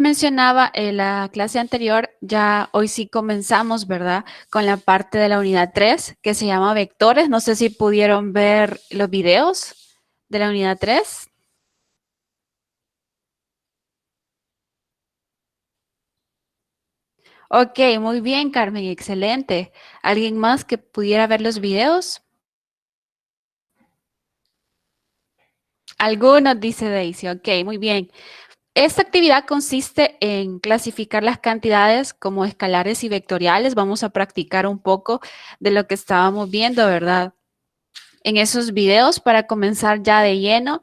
mencionaba en la clase anterior, ya hoy sí comenzamos, ¿verdad? Con la parte de la unidad 3 que se llama vectores. No sé si pudieron ver los videos de la unidad 3. Ok, muy bien, Carmen, excelente. ¿Alguien más que pudiera ver los videos? Algunos, dice Daisy. Ok, muy bien. Esta actividad consiste en clasificar las cantidades como escalares y vectoriales. Vamos a practicar un poco de lo que estábamos viendo, ¿verdad? En esos videos para comenzar ya de lleno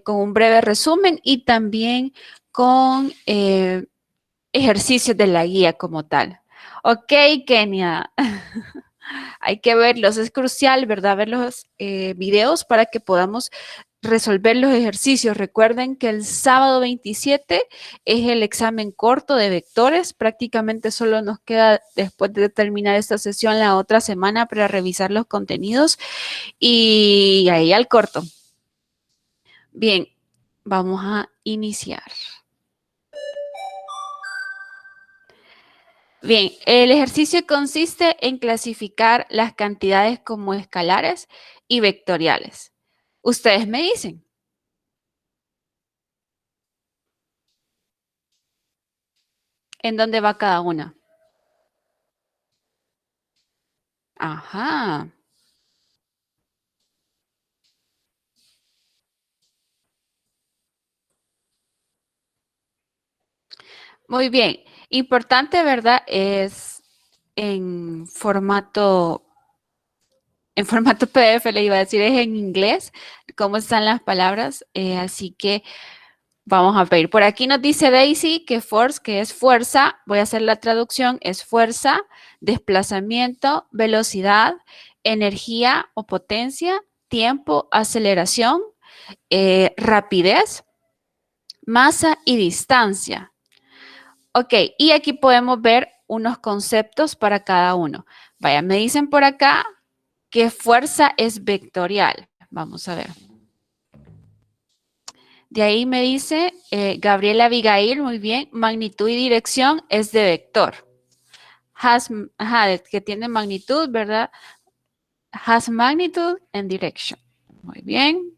con un breve resumen y también con ejercicios de la guía como tal. Ok, Kenia. Hay que verlos, es crucial, ¿verdad? Ver los videos para que podamos resolver los ejercicios. Recuerden que el sábado 27 es el examen corto de vectores. Prácticamente solo nos queda, después de terminar esta sesión, la otra semana para revisar los contenidos y ahí al corto. Bien, vamos a iniciar. Bien, el ejercicio consiste en clasificar las cantidades como escalares y vectoriales. Ustedes me dicen, ¿en dónde va cada una? Ajá, muy bien. Importante, ¿verdad? Es en formato PDF, le iba a decir, es en inglés, cómo están las palabras. Así que vamos a ver. Por aquí nos dice Daisy que force, que es fuerza. Voy a hacer la traducción. Es fuerza, desplazamiento, velocidad, energía o potencia, tiempo, aceleración, rapidez, masa y distancia. Ok, y aquí podemos ver unos conceptos para cada uno. Vaya, me dicen por acá que fuerza es vectorial. Vamos a ver. De ahí me dice Gabriela Abigail, muy bien, magnitud y dirección es de vector. Ajá, que tiene magnitud, ¿verdad? Has magnitude and direction. Muy bien.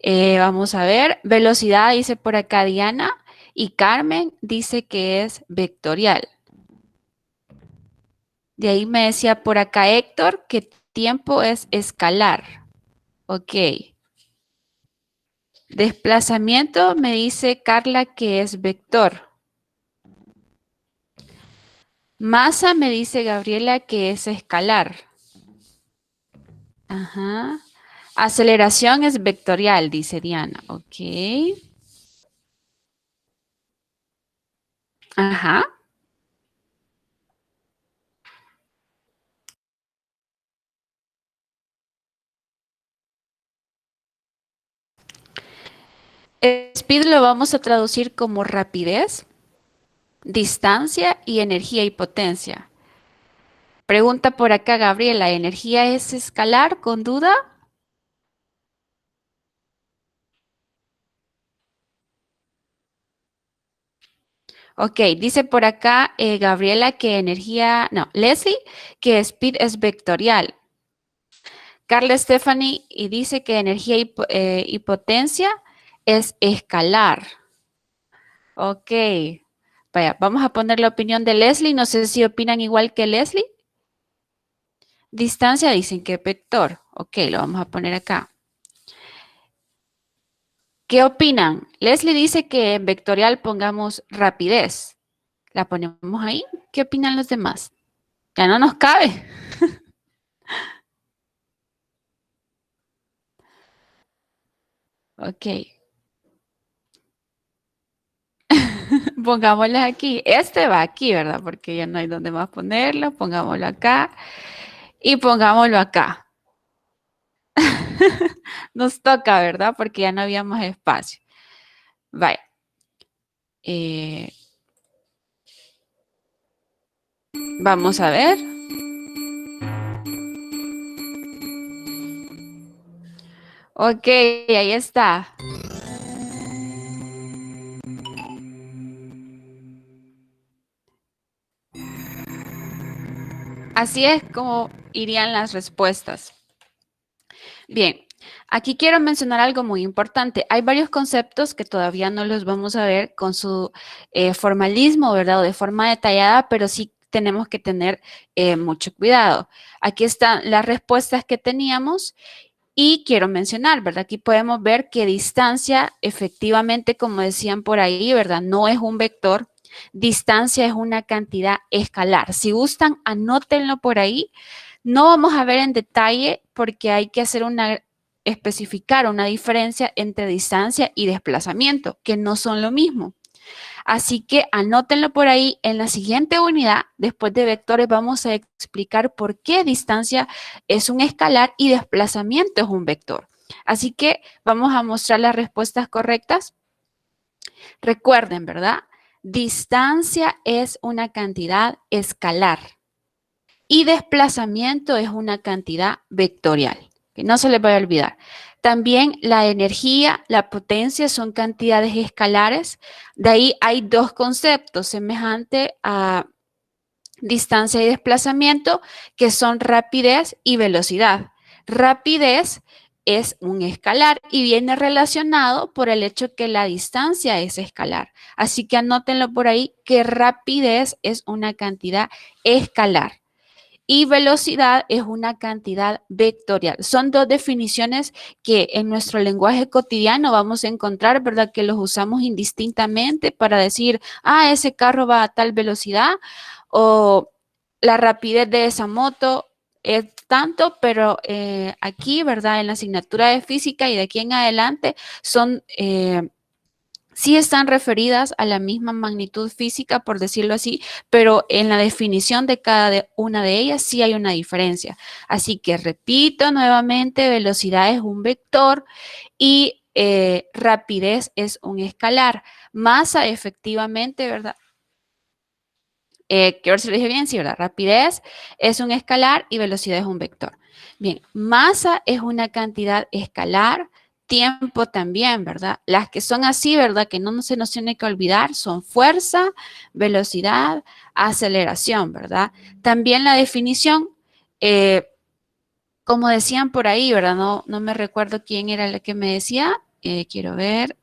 Vamos a ver, velocidad dice por acá Diana y Carmen dice que es vectorial. De ahí me decía por acá Héctor que tiempo es escalar. Ok. Desplazamiento me dice Carla que es vector. Masa me dice Gabriela que es escalar. Ajá. Aceleración es vectorial, dice Diana. Ok. Ajá. Speed lo vamos a traducir como rapidez, distancia y energía y potencia. Pregunta por acá Gabriela, ¿energía es escalar con duda? Ok, dice por acá Gabriela que energía, no, Leslie, que speed es vectorial. Carla Stephanie y dice que energía y potencia es escalar. Ok, vaya, vamos a poner la opinión de Leslie. No sé si opinan igual que Leslie. Distancia dicen que vector. Ok, lo vamos a poner acá. ¿Qué opinan? Leslie dice que en vectorial pongamos rapidez. La ponemos ahí. ¿Qué opinan los demás? Ya no nos cabe. Ok, pongámoslas aquí. Este va aquí, ¿verdad? Porque ya no hay dónde más ponerlo. Pongámoslo acá y pongámoslo acá. Nos toca, ¿verdad? Porque ya no había más espacio. Vaya. eh, Vamos a ver. Ok, ahí está. Así es como irían las respuestas. Bien, aquí quiero mencionar algo muy importante. Hay varios conceptos que todavía no los vamos a ver con su formalismo, ¿verdad? O de forma detallada, pero sí tenemos que tener mucho cuidado. Aquí están las respuestas que teníamos y quiero mencionar, ¿verdad? Aquí podemos ver que distancia, efectivamente, como decían por ahí, ¿verdad? No es un vector. Distancia es una cantidad escalar. Si gustan, anótenlo por ahí. No vamos a ver en detalle porque hay que hacer especificar una diferencia entre distancia y desplazamiento, que no son lo mismo. Así que anótenlo por ahí. En la siguiente unidad, después de vectores, vamos a explicar por qué distancia es un escalar y desplazamiento es un vector. Así que vamos a mostrar las respuestas correctas. Recuerden, ¿verdad? Distancia es una cantidad escalar y desplazamiento es una cantidad vectorial, que no se les vaya a olvidar. También la energía, la potencia son cantidades escalares. De ahí hay dos conceptos semejantes a distancia y desplazamiento, que son rapidez y velocidad. Rapidez es un escalar y viene relacionado por el hecho que la distancia es escalar. Así que anótenlo por ahí que rapidez es una cantidad escalar y velocidad es una cantidad vectorial. Son dos definiciones que en nuestro lenguaje cotidiano vamos a encontrar, ¿verdad? Que los usamos indistintamente para decir, ah, ese carro va a tal velocidad o la rapidez de esa moto es tanto, pero aquí, ¿verdad? En la asignatura de física y de aquí en adelante son sí están referidas a la misma magnitud física, por decirlo así, pero en la definición de cada una de ellas sí hay una diferencia. Así que repito nuevamente, velocidad es un vector y rapidez es un escalar. Masa, efectivamente, ¿verdad? Que ahora se lo dije bien, sí, ¿verdad? Rapidez es un escalar y velocidad es un vector. Bien, masa es una cantidad escalar, tiempo también, ¿verdad? Las que son así, ¿verdad? Que no se nos tiene que olvidar son fuerza, velocidad, aceleración, ¿verdad? También la definición, eh, como decían por ahí, ¿verdad? No me recuerdo quién era el que me decía, quiero ver.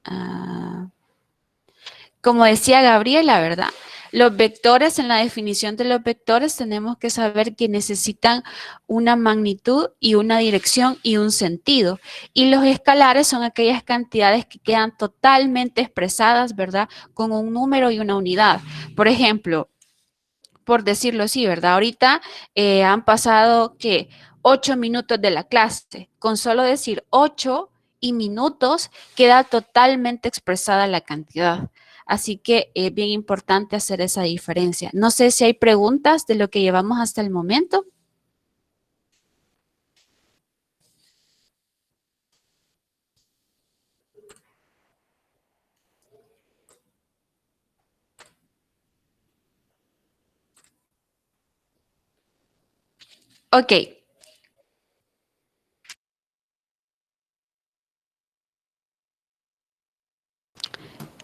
Uh, como decía Gabriela, ¿verdad? Los vectores, en la definición de los vectores, tenemos que saber que necesitan una magnitud y una dirección y un sentido. Y los escalares son aquellas cantidades que quedan totalmente expresadas, ¿verdad? Con un número y una unidad. Por ejemplo, por decirlo así, ¿verdad? Ahorita han pasado, ¿qué? 8 minutos de la clase. Con solo decir 8 y minutos queda totalmente expresada la cantidad. Así que es bien importante hacer esa diferencia. No sé si hay preguntas de lo que llevamos hasta el momento. Ok,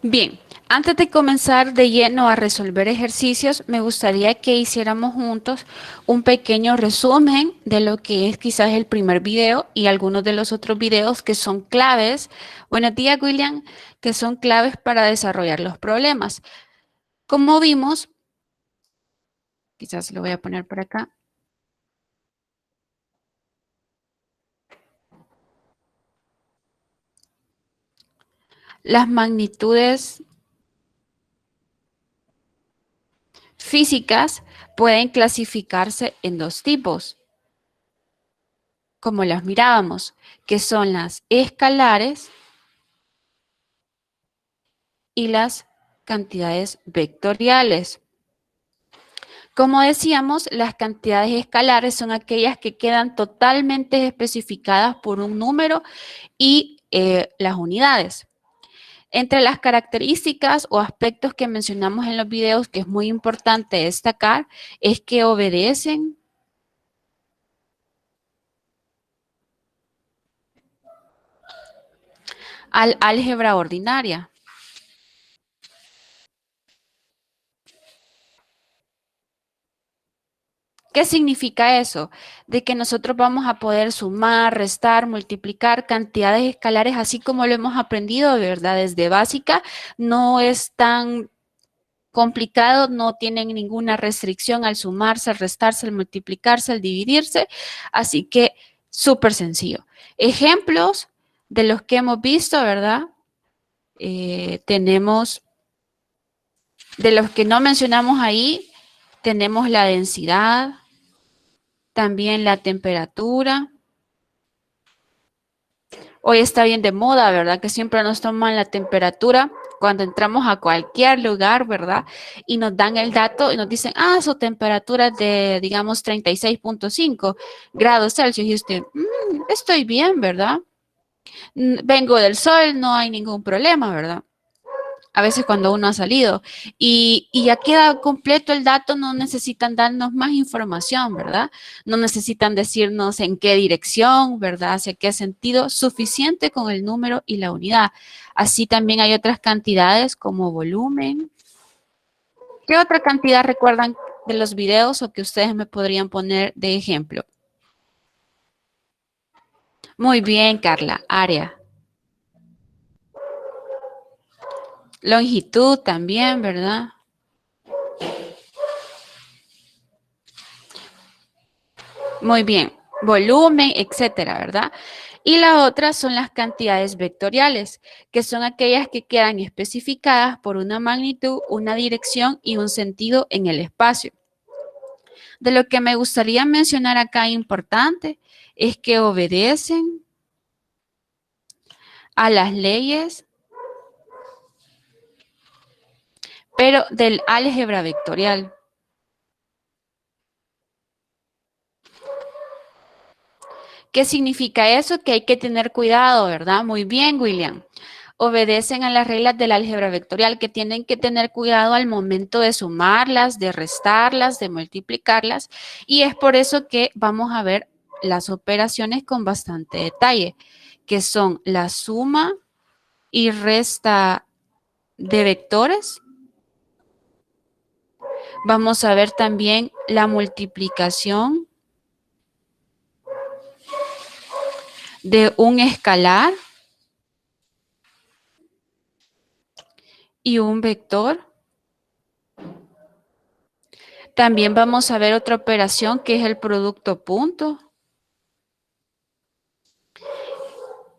bien, antes de comenzar de lleno a resolver ejercicios, me gustaría que hiciéramos juntos un pequeño resumen de lo que es quizás el primer video y algunos de los otros videos que son claves. Buenos días, William, que son claves para desarrollar los problemas. Como vimos, quizás lo voy a poner por acá, las magnitudes físicas pueden clasificarse en dos tipos, como las mirábamos, que son las escalares y las cantidades vectoriales. Como decíamos, las cantidades escalares son aquellas que quedan totalmente especificadas por un número y las unidades. Entre las características o aspectos que mencionamos en los videos, que es muy importante destacar, es que obedecen al álgebra ordinaria. ¿Qué significa eso? De que nosotros vamos a poder sumar, restar, multiplicar cantidades escalares, así como lo hemos aprendido, ¿verdad? Desde básica, no es tan complicado, no tienen ninguna restricción al sumarse, al restarse, al multiplicarse, al dividirse, así que súper sencillo. Ejemplos de los que hemos visto, ¿verdad? Tenemos, de los que no mencionamos ahí, tenemos la densidad, también la temperatura. Hoy está bien de moda, ¿verdad? Que siempre nos toman la temperatura cuando entramos a cualquier lugar, ¿verdad? Y nos dan el dato y nos dicen, su temperatura es de, digamos, 36.5 grados Celsius. Y usted, estoy bien, ¿verdad? Vengo del sol, no hay ningún problema, ¿verdad? A veces cuando uno ha salido y ya queda completo el dato, no necesitan darnos más información, ¿verdad? No necesitan decirnos en qué dirección, ¿verdad? Hacia qué sentido, suficiente con el número y la unidad. Así también hay otras cantidades como volumen. ¿Qué otra cantidad recuerdan de los videos o que ustedes me podrían poner de ejemplo? Muy bien, Carla, área. Longitud también, ¿verdad? Muy bien, volumen, etcétera, ¿verdad? Y la otra son las cantidades vectoriales, que son aquellas que quedan especificadas por una magnitud, una dirección y un sentido en el espacio. De lo que me gustaría mencionar acá importante es que obedecen a las leyes, pero del álgebra vectorial. ¿Qué significa eso? Que hay que tener cuidado, ¿verdad? Muy bien, William. Obedecen a las reglas del álgebra vectorial, que tienen que tener cuidado al momento de sumarlas, de restarlas, de multiplicarlas. Y es por eso que vamos a ver las operaciones con bastante detalle, que son la suma y resta de vectores. Vamos a ver también la multiplicación de un escalar y un vector. También vamos a ver otra operación que es el producto punto.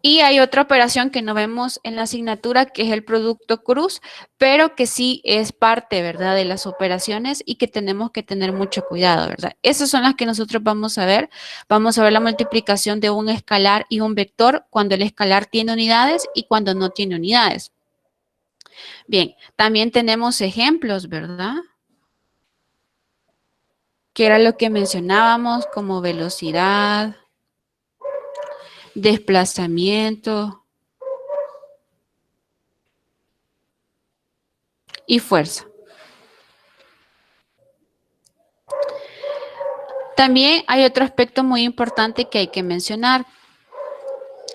Y hay otra operación que no vemos en la asignatura, que es el producto cruz, pero que sí es parte, ¿verdad?, de las operaciones y que tenemos que tener mucho cuidado, ¿verdad? Esas son las que nosotros vamos a ver. Vamos a ver la multiplicación de un escalar y un vector cuando el escalar tiene unidades y cuando no tiene unidades. Bien, también tenemos ejemplos, ¿verdad? Que era lo que mencionábamos como velocidad, desplazamiento y fuerza. También hay otro aspecto muy importante que hay que mencionar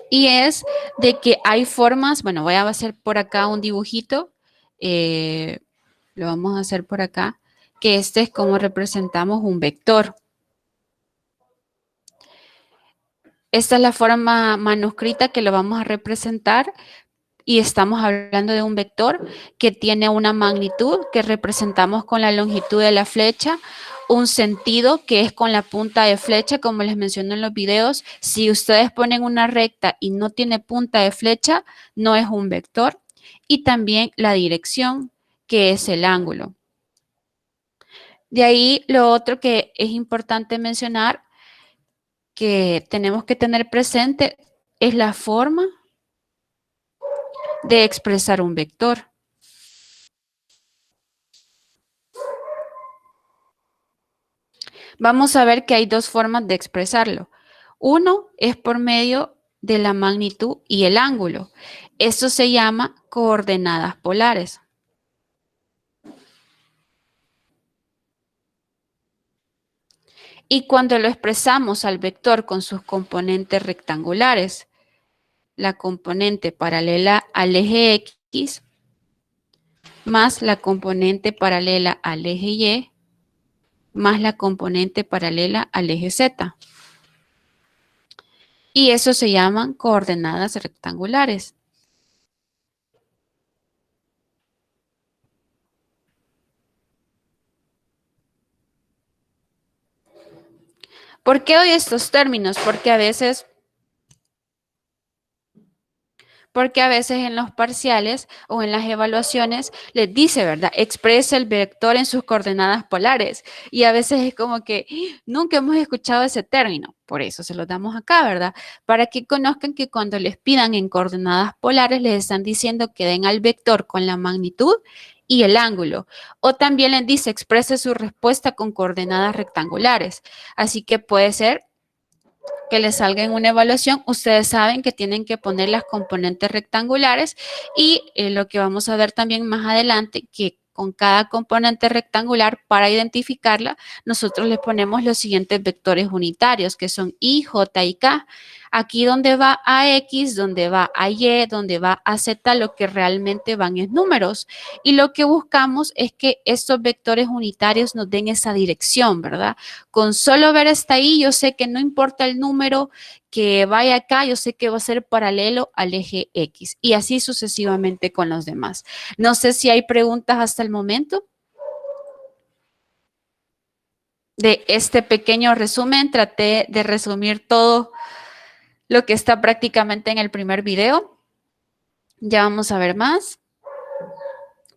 y es de que hay formas, bueno, voy a hacer por acá un dibujito, lo vamos a hacer por acá, que este es como representamos un vector. Esta es la forma manuscrita que lo vamos a representar. Y estamos hablando de un vector que tiene una magnitud que representamos con la longitud de la flecha, un sentido que es con la punta de flecha, como les mencioné en los videos. Si ustedes ponen una recta y no tiene punta de flecha, no es un vector. Y también la dirección, que es el ángulo. De ahí lo otro que es importante mencionar, que tenemos que tener presente, es la forma de expresar un vector. Vamos a ver que hay dos formas de expresarlo. Uno es por medio de la magnitud y el ángulo. Eso se llama coordenadas polares. Y cuando lo expresamos al vector con sus componentes rectangulares, la componente paralela al eje X más la componente paralela al eje Y, más la componente paralela al eje Z. Y eso se llaman coordenadas rectangulares. ¿Por qué doy estos términos? Porque a veces en los parciales o en las evaluaciones les dice, ¿verdad? Expresa el vector en sus coordenadas polares. Y a veces es como que nunca hemos escuchado ese término. Por eso se lo damos acá, ¿verdad? Para que conozcan que cuando les pidan en coordenadas polares, les están diciendo que den al vector con la magnitud y el ángulo. O también les dice exprese su respuesta con coordenadas rectangulares. Así que puede ser que les salga en una evaluación, ustedes saben que tienen que poner las componentes rectangulares y lo que vamos a ver también más adelante, que con cada componente rectangular, para identificarla, nosotros le ponemos los siguientes vectores unitarios, que son I, J y K. Aquí donde va a X, donde va a Y, donde va a Z, lo que realmente van es números. Y lo que buscamos es que estos vectores unitarios nos den esa dirección, ¿verdad? Con solo ver hasta ahí, yo sé que no importa el número que vaya acá, yo sé que va a ser paralelo al eje X. Y así sucesivamente con los demás. No sé si hay preguntas hasta el momento de este pequeño resumen. Traté de resumir todo lo que está prácticamente en el primer video. Ya vamos a ver más.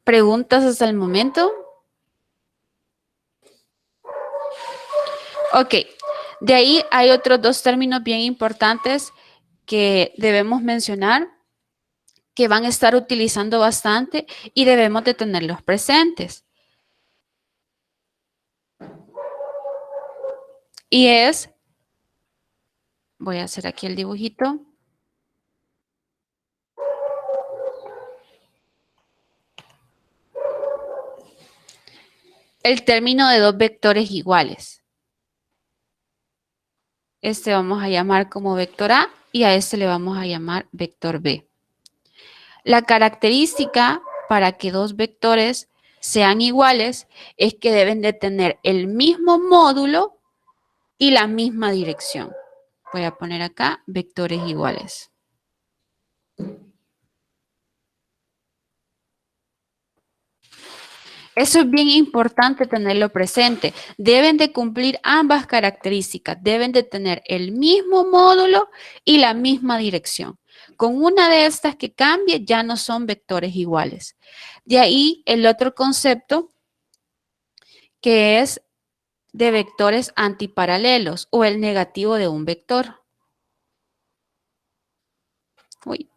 ¿Preguntas hasta el momento? Ok. De ahí hay otros dos términos bien importantes que debemos mencionar, que van a estar utilizando bastante y debemos de tenerlos presentes. Y es, voy a hacer aquí el dibujito. El término de dos vectores iguales. Este vamos a llamar como vector A y a este le vamos a llamar vector B. La característica para que dos vectores sean iguales es que deben de tener el mismo módulo y la misma dirección. Voy a poner acá vectores iguales. Eso es bien importante tenerlo presente. Deben de cumplir ambas características. Deben de tener el mismo módulo y la misma dirección. Con una de estas que cambie, ya no son vectores iguales. De ahí el otro concepto, que es de vectores antiparalelos o el negativo de un vector. Uy.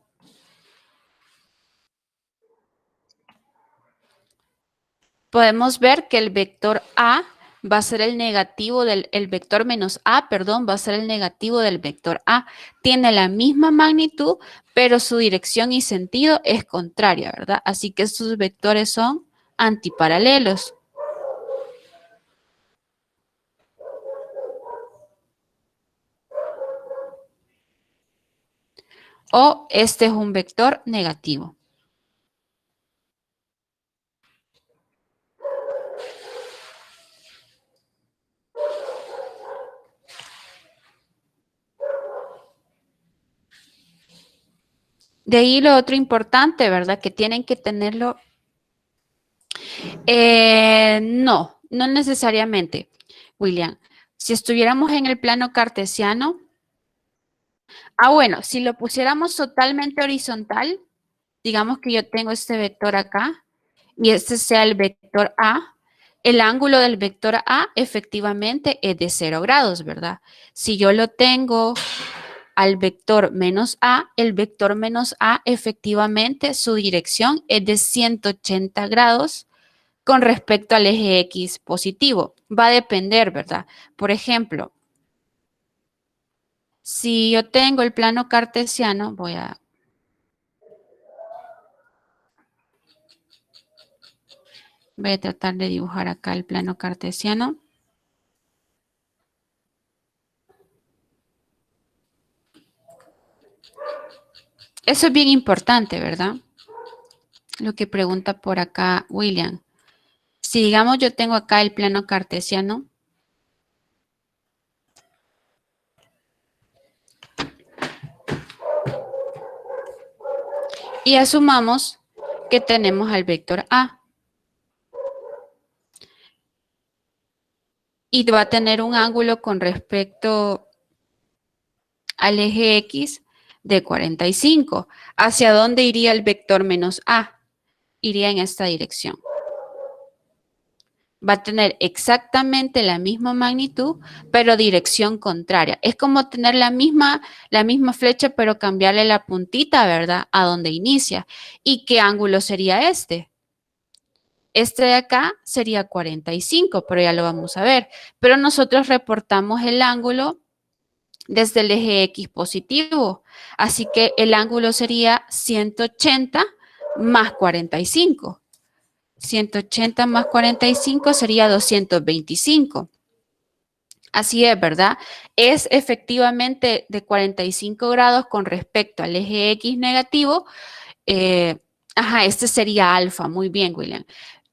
Podemos ver que el vector A va a ser el negativo el vector menos A, perdón, va a ser el negativo del vector A. Tiene la misma magnitud, pero su dirección y sentido es contraria, ¿verdad? Así que estos vectores son antiparalelos. O este es un vector negativo. De ahí lo otro importante, ¿verdad? Que tienen que tenerlo. No necesariamente, William. Si estuviéramos en el plano cartesiano, bueno, si lo pusiéramos totalmente horizontal, digamos que yo tengo este vector acá y este sea el vector A, el ángulo del vector A efectivamente es de 0 grados, ¿verdad? Si yo lo tengo al vector menos A, el vector menos A efectivamente su dirección es de 180 grados con respecto al eje X positivo. Va a depender, ¿verdad? Por ejemplo, si yo tengo el plano cartesiano, voy a tratar de dibujar acá el plano cartesiano. Eso es bien importante, ¿verdad? Lo que pregunta por acá William. Si digamos yo tengo acá el plano cartesiano, y asumamos que tenemos al vector A y va a tener un ángulo con respecto al eje X de 45. ¿Hacia dónde iría el vector menos A? Iría en esta dirección. Va a tener exactamente la misma magnitud, pero dirección contraria. Es como tener la misma flecha, pero cambiarle la puntita, ¿verdad? A donde inicia. ¿Y qué ángulo sería este? Este de acá sería 45, pero ya lo vamos a ver. Pero nosotros reportamos el ángulo desde el eje X positivo. Así que el ángulo sería 180 más 45. 180 más 45 sería 225. Así es, ¿verdad? Es efectivamente de 45 grados con respecto al eje X negativo. Este sería alfa. Muy bien, William.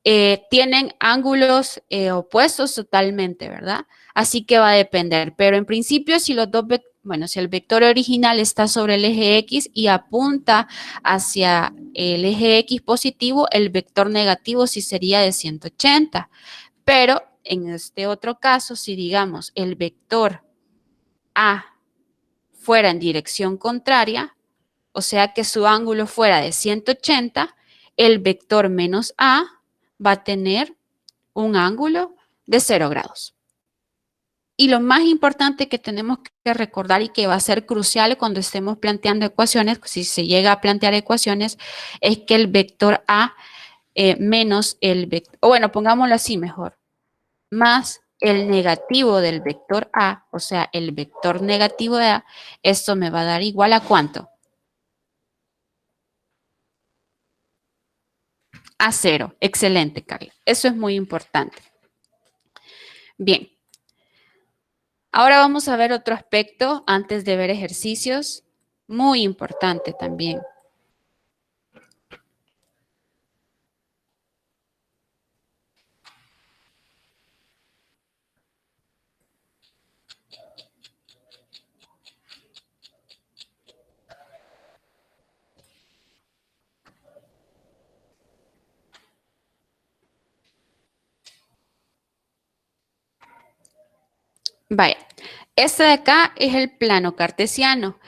Tienen ángulos opuestos totalmente, ¿verdad? Así que va a depender. Pero en principio, si los dos, bueno, si el vector original está sobre el eje X y apunta hacia el eje X positivo, el vector negativo sí sería de 180. Pero en este otro caso, si digamos el vector A fuera en dirección contraria, o sea que su ángulo fuera de 180, el vector menos A va a tener un ángulo de 0 grados. Y lo más importante que tenemos que recordar y que va a ser crucial cuando estemos planteando ecuaciones, si se llega a plantear ecuaciones, es que el vector A menos el vector, o bueno, pongámoslo así mejor, más el negativo del vector A, o sea, el vector negativo de A, esto me va a dar igual a ¿cuánto? A 0. Excelente, Carla. Eso es muy importante. Bien. Ahora vamos a ver otro aspecto antes de ver ejercicios. Muy importante también. Vaya, este de acá es el plano cartesiano.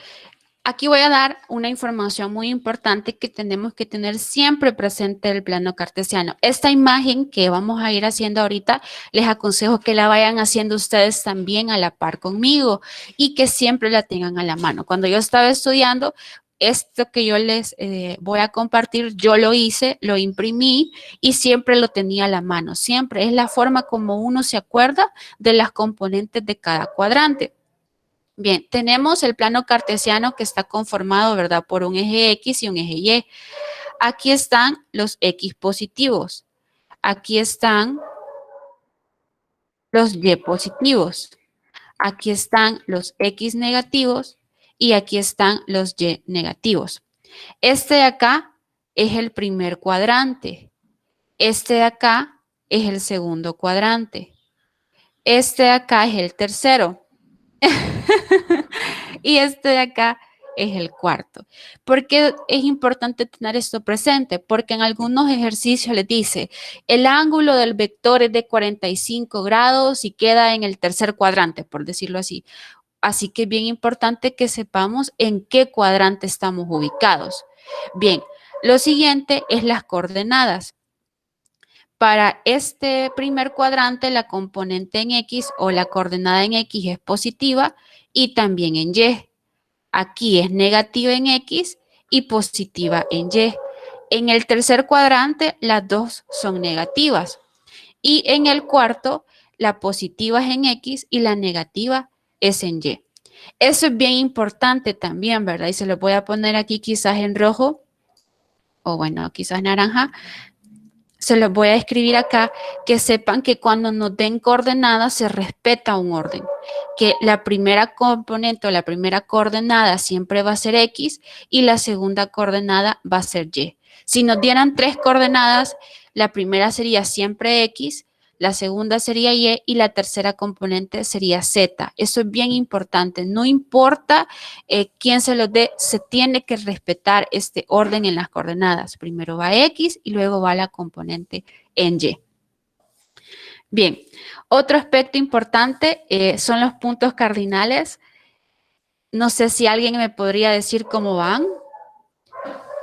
Aquí voy a dar una información muy importante que tenemos que tener siempre presente el plano cartesiano. Esta imagen que vamos a ir haciendo ahorita, les aconsejo que la vayan haciendo ustedes también a la par conmigo y que siempre la tengan a la mano. Cuando yo estaba estudiando, esto que yo les voy a compartir, yo lo hice, lo imprimí y siempre lo tenía a la mano. Siempre es la forma como uno se acuerda de las componentes de cada cuadrante. Bien, tenemos el plano cartesiano que está conformado, ¿verdad?, por un eje X y un eje Y. Aquí están los X positivos. Aquí están los Y positivos. Aquí están los X negativos y aquí están los Y negativos. Este de acá es el primer cuadrante. Este de acá es el segundo cuadrante. Este de acá es el tercero. Y este de acá es el cuarto. ¿Por qué es importante tener esto presente? Porque en algunos ejercicios les dice, el ángulo del vector es de 45 grados y queda en el tercer cuadrante, por decirlo así. Así que es bien importante que sepamos en qué cuadrante estamos ubicados. Bien, lo siguiente es las coordenadas. Para este primer cuadrante, la componente en X o la coordenada en X es positiva y también en Y. Aquí es negativa en X y positiva en Y. En el tercer cuadrante, las dos son negativas. Y en el cuarto, la positiva es en X y la negativa es en Y. Eso es bien importante también, ¿verdad? Y se lo voy a poner aquí quizás en rojo o bueno, quizás naranja. Se los voy a escribir acá, que sepan que cuando nos den coordenadas se respeta un orden, que la primera componente o la primera coordenada siempre va a ser X y la segunda coordenada va a ser Y. Si nos dieran 3 coordenadas, la primera sería siempre X, la segunda sería Y y la tercera componente sería Z. Eso es bien importante. No importa quién se los dé, se tiene que respetar este orden en las coordenadas. Primero va X y luego va la componente en Y. Bien, otro aspecto importante son los puntos cardinales. No sé si alguien me podría decir cómo van.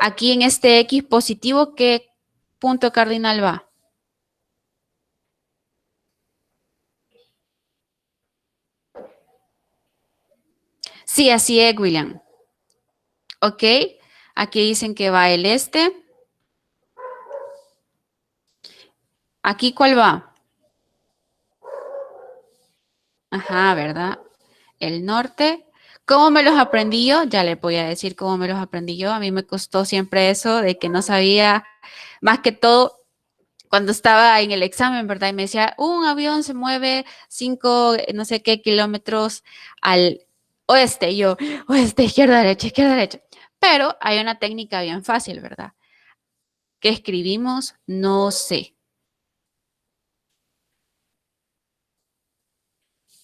Aquí en este X positivo, ¿qué punto cardinal va? Sí, así es, William. Ok, aquí dicen que va el este. ¿Aquí cuál va? Ajá, ¿verdad? El norte. ¿Cómo me los aprendí yo? Ya le voy a decir cómo me los aprendí yo. A mí me costó siempre eso de que no sabía, más que todo, cuando estaba en el examen, ¿verdad? Y me decía, un avión se mueve 5, no sé qué kilómetros al oeste. Y yo, oeste, izquierda, derecha, izquierda, derecha. Pero hay una técnica bien fácil, ¿verdad? Que escribimos, no sé.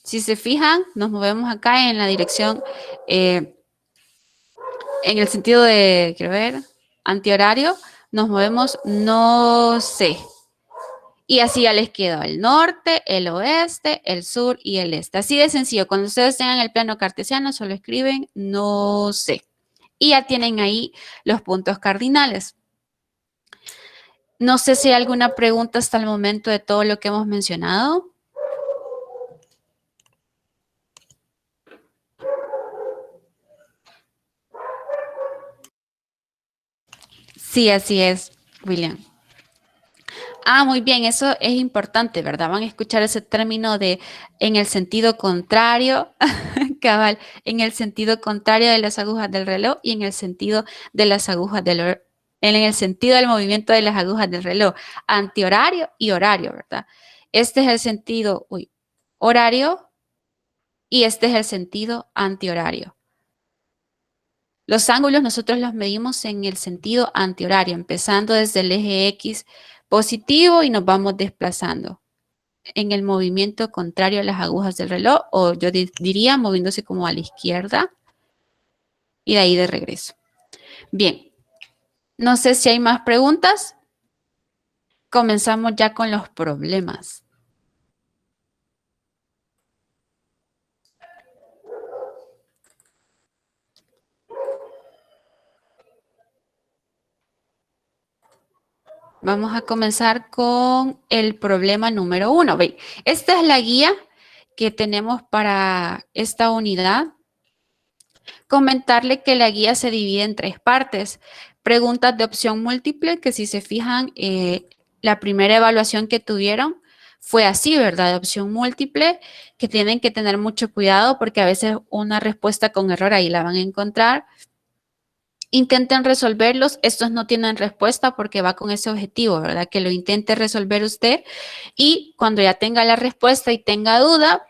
Si se fijan, nos movemos acá en la dirección, en el sentido de, quiero ver, antihorario, nos movemos, no sé. Y así ya les quedó el norte, el oeste, el sur y el este. Así de sencillo. Cuando ustedes tengan el plano cartesiano, solo escriben no sé. Y ya tienen ahí los puntos cardinales. No sé si hay alguna pregunta hasta el momento de todo lo que hemos mencionado. Sí, así es, William. Ah, muy bien, eso es importante, ¿verdad? Van a escuchar ese término de en el sentido contrario, cabal, en el sentido contrario de las agujas del reloj y en el sentido de las agujas en el sentido del movimiento de las agujas del reloj, antihorario y horario, ¿verdad? Este es el sentido, horario y este es el sentido antihorario. Los ángulos nosotros los medimos en el sentido antihorario, empezando desde el eje X positivo y nos vamos desplazando en el movimiento contrario a las agujas del reloj, o yo diría moviéndose como a la izquierda y de ahí de regreso. Bien, no sé si hay más preguntas. Comenzamos ya con los problemas. Vamos a comenzar con el problema número 1. Ve, esta es la guía que tenemos para esta unidad. Comentarle que la guía se divide en 3 partes. Preguntas de opción múltiple, que si se fijan, la primera evaluación que tuvieron fue así, ¿verdad? De opción múltiple, que tienen que tener mucho cuidado porque a veces una respuesta con error ahí la van a encontrar. Intenten resolverlos. Estos no tienen respuesta porque va con ese objetivo, ¿verdad? Que lo intente resolver usted y cuando ya tenga la respuesta y tenga duda,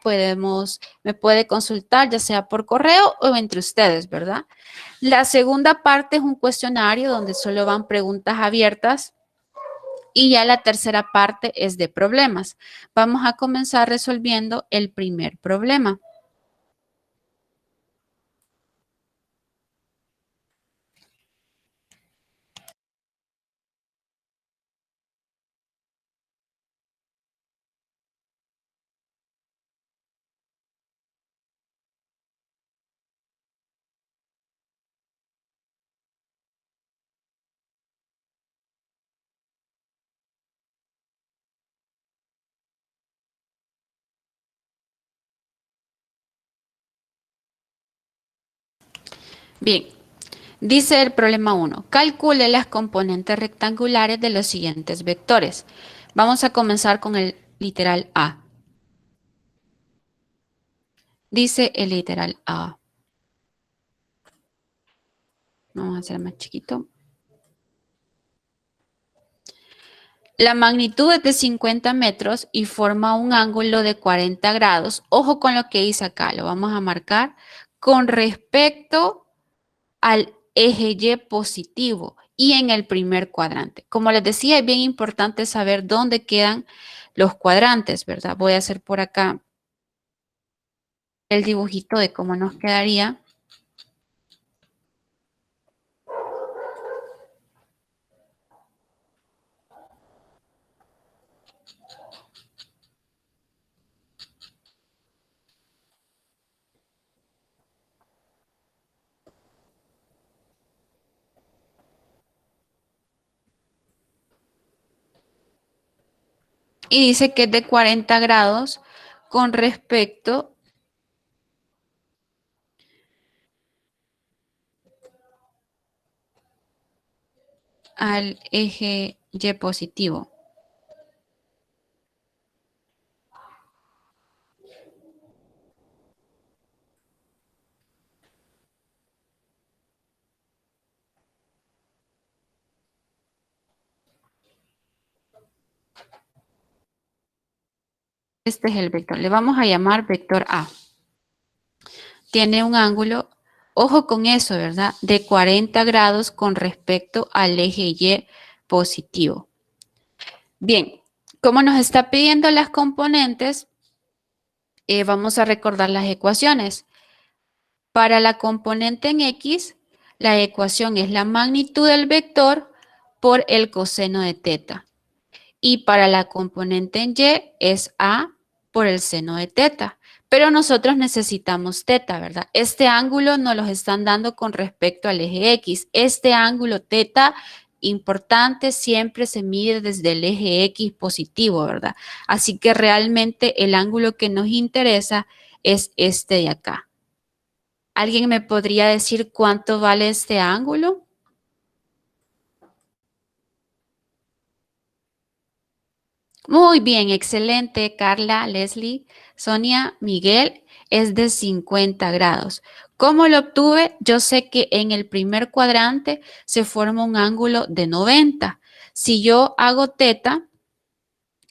me puede consultar ya sea por correo o entre ustedes, ¿verdad? La segunda parte es un cuestionario donde solo van preguntas abiertas y ya la tercera parte es de problemas. Vamos a comenzar resolviendo el primer problema. Bien, dice el problema 1. Calcule las componentes rectangulares de los siguientes vectores. Vamos a comenzar con el literal A. Dice el literal A. Vamos a hacer más chiquito. La magnitud es de 50 metros y forma un ángulo de 40 grados. Ojo con lo que dice acá, lo vamos a marcar con respecto al eje Y positivo y en el primer cuadrante. Como les decía, es bien importante saber dónde quedan los cuadrantes, ¿verdad? Voy a hacer por acá el dibujito de cómo nos quedaría. Y dice que es de 40 grados con respecto al eje Y positivo. Este es el vector. Le vamos a llamar vector A. Tiene un ángulo, ojo con eso, ¿verdad? De 40 grados con respecto al eje Y positivo. Bien, como nos está pidiendo las componentes, vamos a recordar las ecuaciones. Para la componente en X, la ecuación es la magnitud del vector por el coseno de teta. Y para la componente en Y es A por el seno de teta. Pero nosotros necesitamos teta, ¿verdad? Este ángulo nos lo están dando con respecto al eje X. Este ángulo teta importante siempre se mide desde el eje X positivo, ¿verdad? Así que realmente el ángulo que nos interesa es este de acá. ¿Alguien me podría decir cuánto vale este ángulo? Muy bien, excelente, Carla, Leslie, Sonia, Miguel, es de 50 grados. ¿Cómo lo obtuve? Yo sé que en el primer cuadrante se forma un ángulo de 90. Si yo hago teta,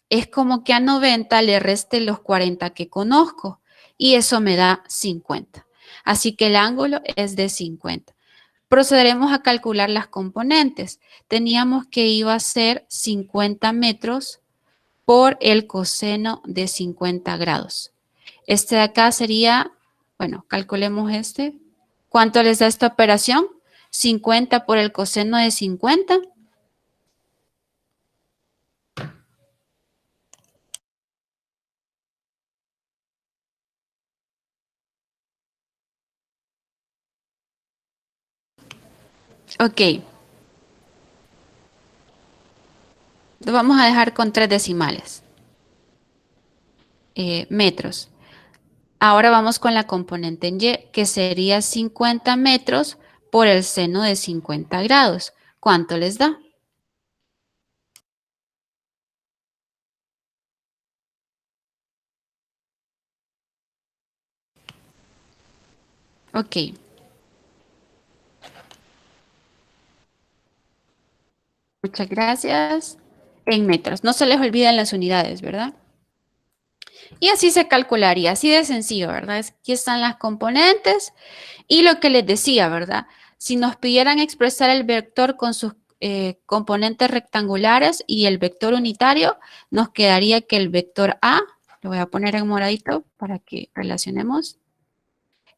es como que a 90 le reste los 40 que conozco y eso me da 50. Así que el ángulo es de 50. Procederemos a calcular las componentes. Teníamos que iba a ser 50 metros por el coseno de 50 grados. Este de acá sería, bueno, calculemos este. ¿Cuánto les da esta operación? 50 por el coseno de 50. Ok. Lo vamos a dejar con 3 decimales. Metros. Ahora vamos con la componente en Y, que sería 50 metros por el seno de 50 grados. ¿Cuánto les da? Ok. Muchas gracias. En metros. No se les olviden las unidades, ¿verdad? Y así se calcularía, así de sencillo, ¿verdad? Aquí están las componentes y lo que les decía, ¿verdad? Si nos pidieran expresar el vector con sus componentes rectangulares y el vector unitario, nos quedaría que el vector A, lo voy a poner en moradito para que relacionemos,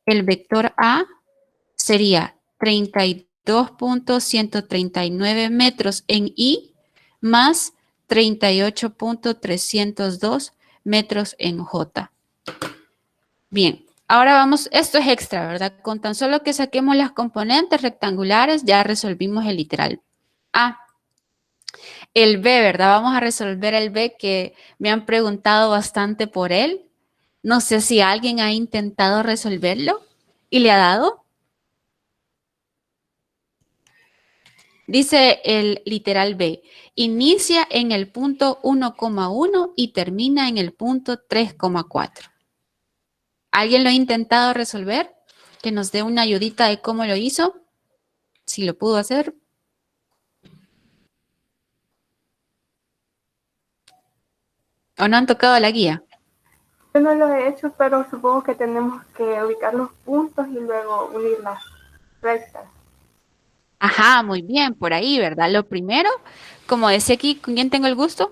el vector A sería 32.139 metros en Y más 38.302 metros en J. Bien, ahora vamos, esto es extra, ¿verdad? Con tan solo que saquemos las componentes rectangulares, ya resolvimos el literal A. El B, ¿verdad? Vamos a resolver el B que me han preguntado bastante por él. No sé si alguien ha intentado resolverlo y le ha dado. Dice el literal B, inicia en el punto 1,1 y termina en el punto 3,4. ¿Alguien lo ha intentado resolver? Que nos dé una ayudita de cómo lo hizo, si lo pudo hacer. ¿O no han tocado la guía? Yo no lo he hecho, pero supongo que tenemos que ubicar los puntos y luego unir las rectas. Ajá, muy bien, por ahí, ¿verdad? Lo primero, como decía aquí, ¿con quién tengo el gusto?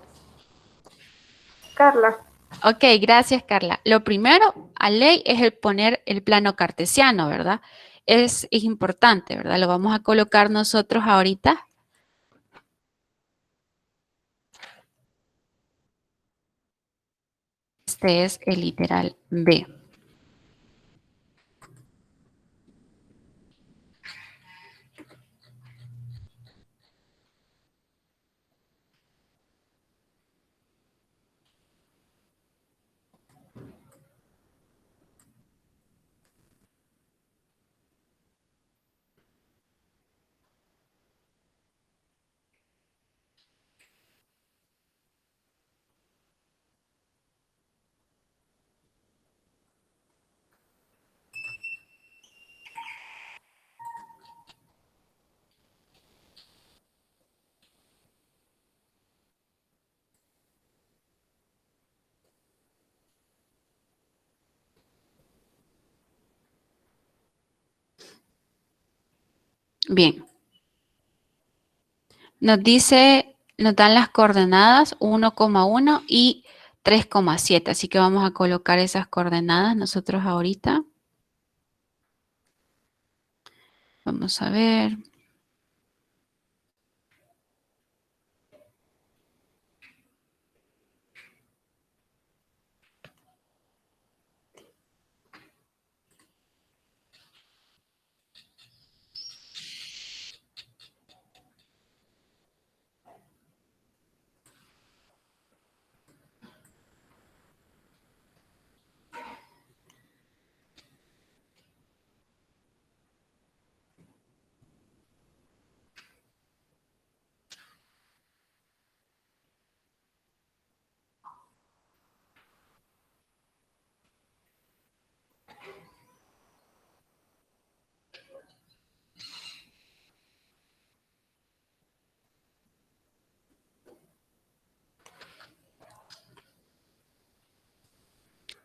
Carla, Ok, gracias, Carla. Lo primero, a ley, es el poner el plano cartesiano, ¿verdad? Es importante, ¿verdad? Lo vamos a colocar nosotros ahorita. Este es el literal B. Bien, nos dice, nos dan las coordenadas 1,1 y 3,7. Así que vamos a colocar esas coordenadas nosotros ahorita. Vamos a ver.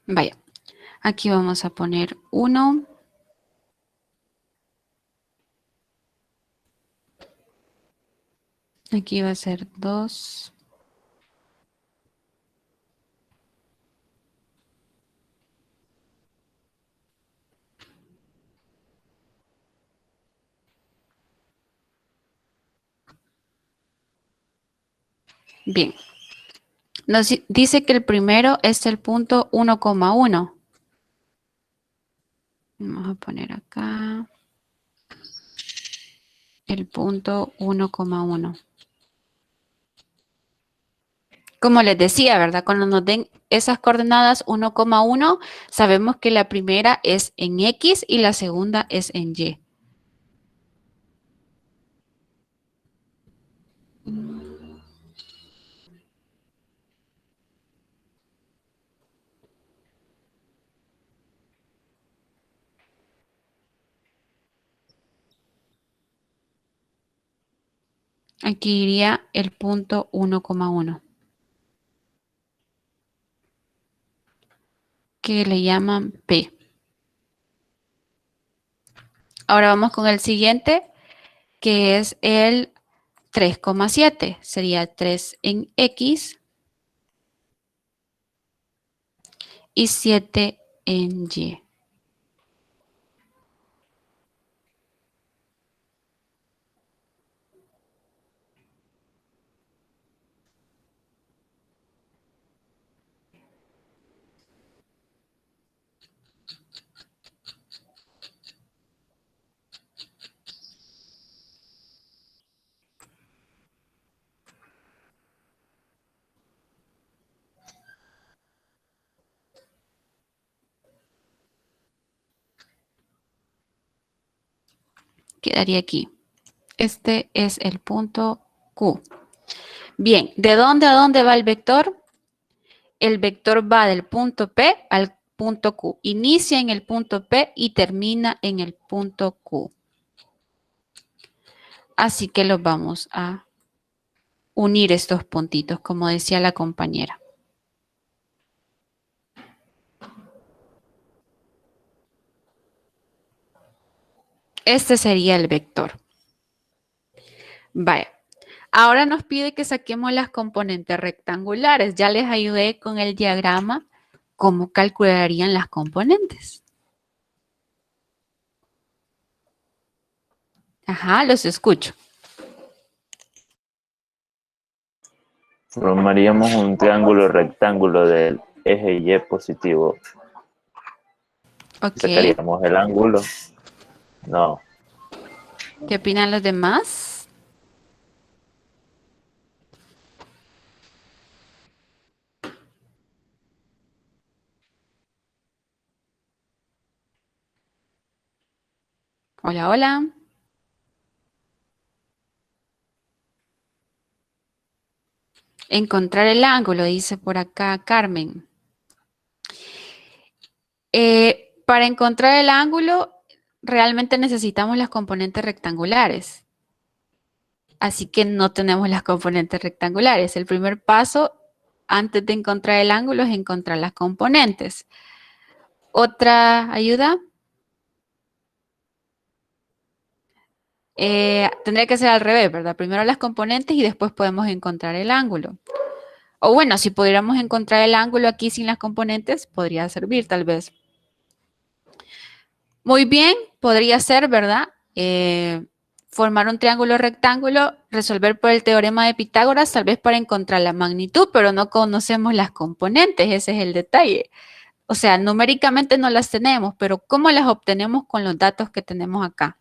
Vaya, aquí vamos a poner 1. Aquí va a ser 2. Bien, nos dice que el primero es el punto 1,1. Vamos a poner acá el punto 1,1. Como les decía, ¿verdad? Cuando nos den esas coordenadas 1,1, sabemos que la primera es en X y la segunda es en Y. Aquí iría el punto 1,1, que le llaman P. Ahora vamos con el siguiente, que es el 3,7. Sería 3 en X y 7 en Y. Quedaría aquí. Este es el punto Q. Bien, ¿de dónde a dónde va el vector? El vector va del punto P al punto Q. Inicia en el punto P y termina en el punto Q. Así que los vamos a unir estos puntitos, como decía la compañera. Este sería el vector. Vaya. Ahora nos pide que saquemos las componentes rectangulares. Ya les ayudé con el diagrama cómo calcularían las componentes. Ajá, los escucho. Formaríamos un triángulo rectángulo del eje Y positivo. Ok. Sacaríamos el ángulo. No. ¿Qué opinan los demás? Hola, hola. Encontrar el ángulo, dice por acá Carmen. Para encontrar el ángulo, realmente necesitamos las componentes rectangulares. Así que no tenemos las componentes rectangulares. El primer paso antes de encontrar el ángulo es encontrar las componentes. ¿Otra ayuda? Tendría que ser al revés, ¿verdad? Primero las componentes y después podemos encontrar el ángulo. O bueno, si pudiéramos encontrar el ángulo aquí sin las componentes, podría servir tal vez. Muy bien, podría ser, ¿verdad? Formar un triángulo rectángulo, resolver por el teorema de Pitágoras, tal vez para encontrar la magnitud, pero no conocemos las componentes, ese es el detalle. O sea, numéricamente no las tenemos, pero ¿cómo las obtenemos con los datos que tenemos acá?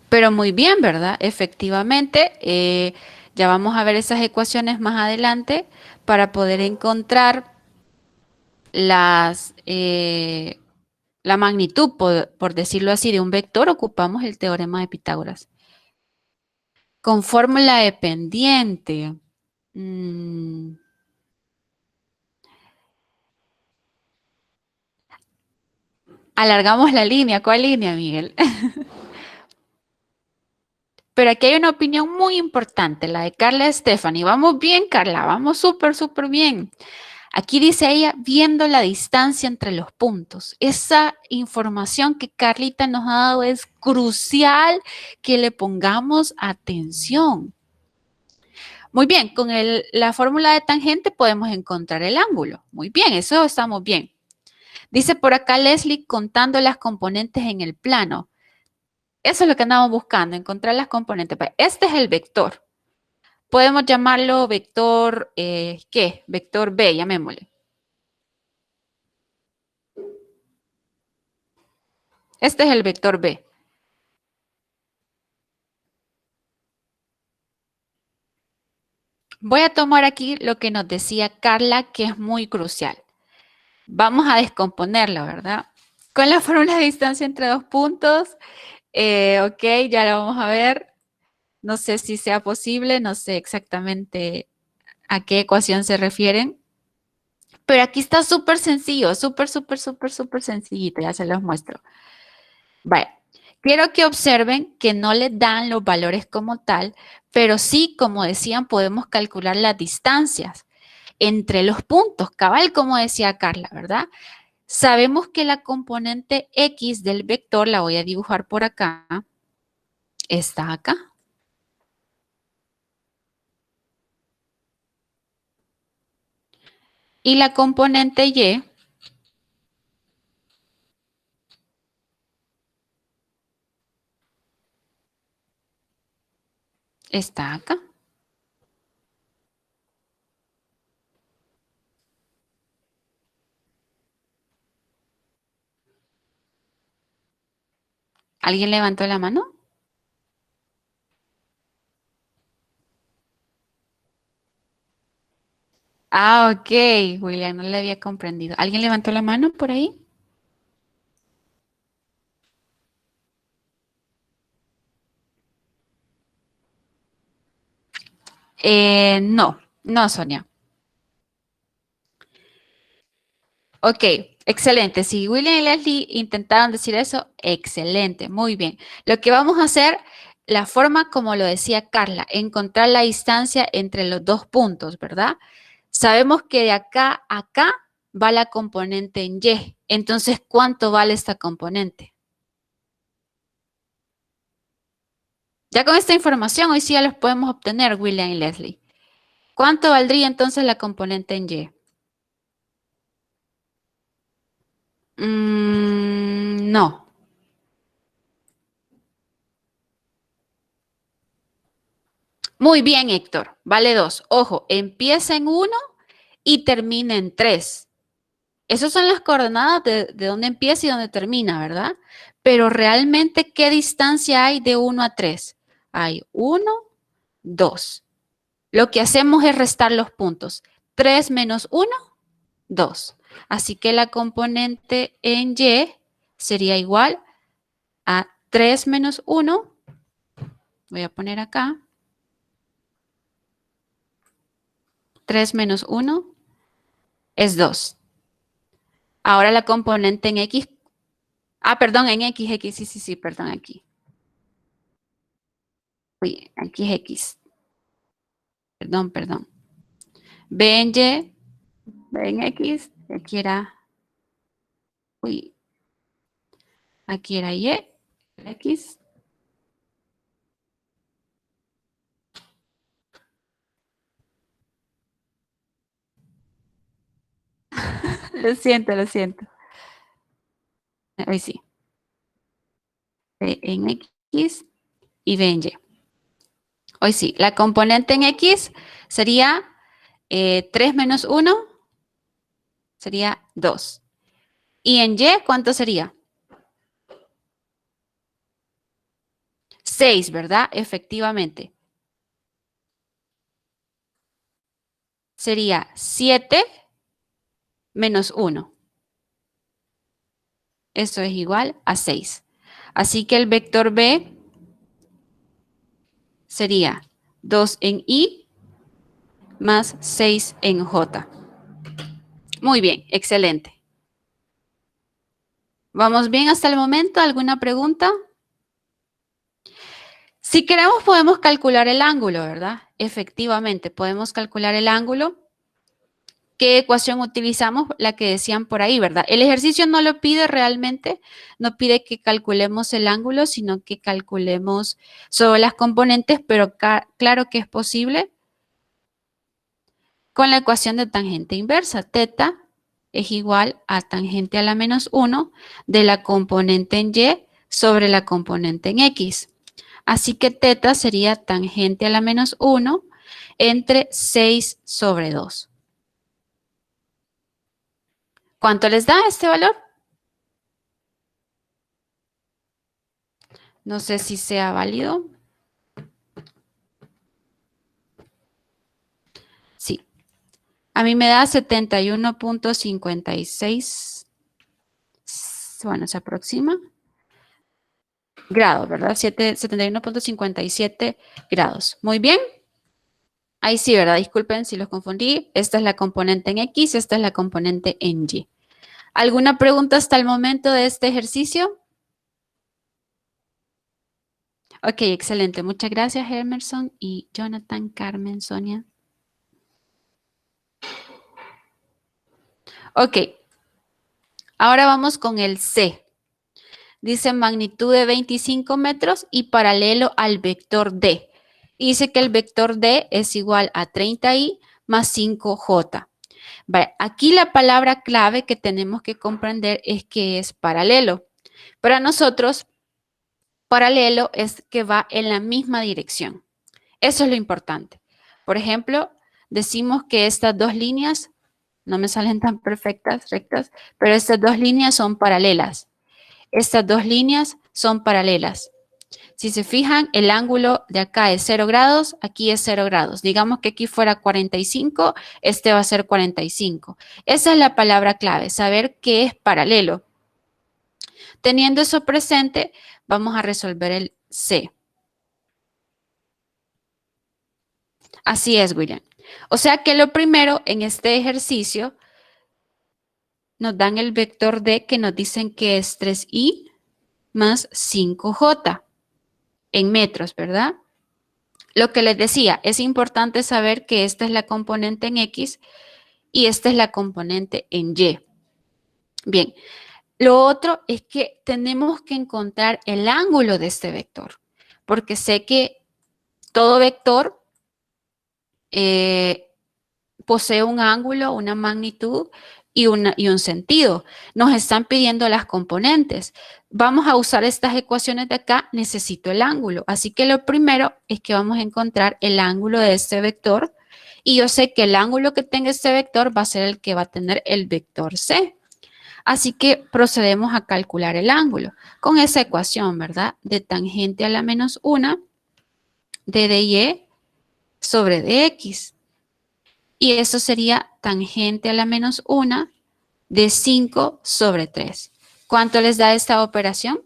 Pero muy bien, ¿verdad? Efectivamente, ya vamos a ver esas ecuaciones más adelante para poder encontrar la magnitud, por decirlo así, de un vector, ocupamos el teorema de Pitágoras. Con fórmula de pendiente. Alargamos la línea. ¿Cuál línea, Miguel? Pero aquí hay una opinión muy importante, la de Carla Stephanie. Vamos bien, Carla, vamos súper, súper bien. Aquí dice ella, viendo la distancia entre los puntos. Esa información que Carlita nos ha dado es crucial que le pongamos atención. Muy bien, con la fórmula de tangente podemos encontrar el ángulo. Muy bien, eso estamos bien. Dice por acá Leslie, contando las componentes en el plano. Eso es lo que andamos buscando, encontrar las componentes. Este es el vector. Podemos llamarlo vector, ¿qué? Vector B, llamémosle. Este es el vector B. Voy a tomar aquí lo que nos decía Carla, que es muy crucial. Vamos a descomponerla, ¿verdad? Con la fórmula de distancia entre dos puntos, ok, ya la vamos a ver. No sé si sea posible, no sé exactamente a qué ecuación se refieren. Pero aquí está súper sencillo, súper, súper, súper, súper sencillito, ya se los muestro. Vale, quiero que observen que no le dan los valores como tal, pero sí, como decían, podemos calcular las distancias entre los puntos, cabal, como decía Carla, ¿verdad? Sabemos que la componente X del vector, la voy a dibujar por acá, está acá. Y la componente Y está acá. ¿Alguien levantó la mano? Ah, ok, William, no le había comprendido. ¿Alguien levantó la mano por ahí? No, no, Sonia. Ok, excelente. Si William y Leslie intentaron decir eso, excelente, muy bien. Lo que vamos a hacer, la forma como lo decía Carla, encontrar la distancia entre los dos puntos, ¿verdad? Sabemos que de acá a acá va la componente en Y. Entonces, ¿cuánto vale esta componente? Ya con esta información, hoy sí ya los podemos obtener, William y Leslie. ¿Cuánto valdría entonces la componente en Y? No. Muy bien, Héctor. Vale 2. Ojo, empieza en 1 y termina en 3. Esas son las coordenadas de dónde empieza y dónde termina, ¿verdad? Pero realmente, ¿qué distancia hay de 1 a 3? Hay 1, 2. Lo que hacemos es restar los puntos. 3 menos 1, 2. Así que la componente en Y sería igual a 3 menos 1. Voy a poner acá. 3 menos 1 es 2. Ahora la componente en X. Ah, perdón, en X, sí, perdón, aquí. Uy, aquí es X. Perdón. B en Y, B en X, aquí era, uy, aquí era Y, X. Lo siento. Hoy sí. B en X y B en Y. Hoy sí, la componente en X sería 3 menos 1, sería 2. Y en Y, ¿cuánto sería? 6, ¿verdad? Efectivamente. Sería 7 menos 1. Eso es igual a 6. Así que el vector B sería 2 en Y más 6 en J. Muy bien, excelente. ¿Vamos bien hasta el momento? ¿Alguna pregunta? Si queremos podemos calcular el ángulo, ¿verdad? Efectivamente, podemos calcular el ángulo. ¿Qué ecuación utilizamos? La que decían por ahí, ¿verdad? El ejercicio no lo pide realmente, no pide que calculemos el ángulo, sino que calculemos solo las componentes, pero claro que es posible con la ecuación de tangente inversa. Teta es igual a tangente a la menos 1 de la componente en Y sobre la componente en X. Así que teta sería tangente a la menos 1 entre 6 sobre 2. ¿Cuánto les da este valor? No sé si sea válido. Sí. A mí me da 71.56. Bueno, se aproxima. Grados, ¿verdad? 71.57 grados. Muy bien. Ahí sí, ¿verdad? Disculpen si los confundí. Esta es la componente en X, esta es la componente en Y. ¿Alguna pregunta hasta el momento de este ejercicio? Ok, excelente. Muchas gracias, Emerson y Jonathan, Carmen, Sonia. Ok. Ahora vamos con el C. Dice magnitud de 25 metros y paralelo al vector D. Y dice que el vector D es igual a 30i más 5j. Vale, aquí la palabra clave que tenemos que comprender es que es paralelo. Para nosotros, paralelo es que va en la misma dirección. Eso es lo importante. Por ejemplo, decimos que estas dos líneas, no me salen tan perfectas, rectas, pero estas dos líneas son paralelas. Estas dos líneas son paralelas. Si se fijan, el ángulo de acá es 0 grados, aquí es 0 grados. Digamos que aquí fuera 45, este va a ser 45. Esa es la palabra clave, saber qué es paralelo. Teniendo eso presente, vamos a resolver el C. Así es, William. O sea que lo primero en este ejercicio nos dan el vector D que nos dicen que es 3i más 5j en metros, ¿verdad? Lo que les decía, es importante saber que esta es la componente en X y esta es la componente en Y. Bien, lo otro es que tenemos que encontrar el ángulo de este vector, porque sé que todo vector posee un ángulo, una magnitud y un sentido. Nos están pidiendo las componentes. Vamos a usar estas ecuaciones de acá, necesito el ángulo. Así que lo primero es que vamos a encontrar el ángulo de este vector y yo sé que el ángulo que tenga este vector va a ser el que va a tener el vector C. Así que procedemos a calcular el ángulo con esa ecuación, ¿verdad? De tangente a la menos 1 de dy sobre dx. Y eso sería tangente a la menos 1 de 5 sobre 3. ¿Cuánto les da esta operación?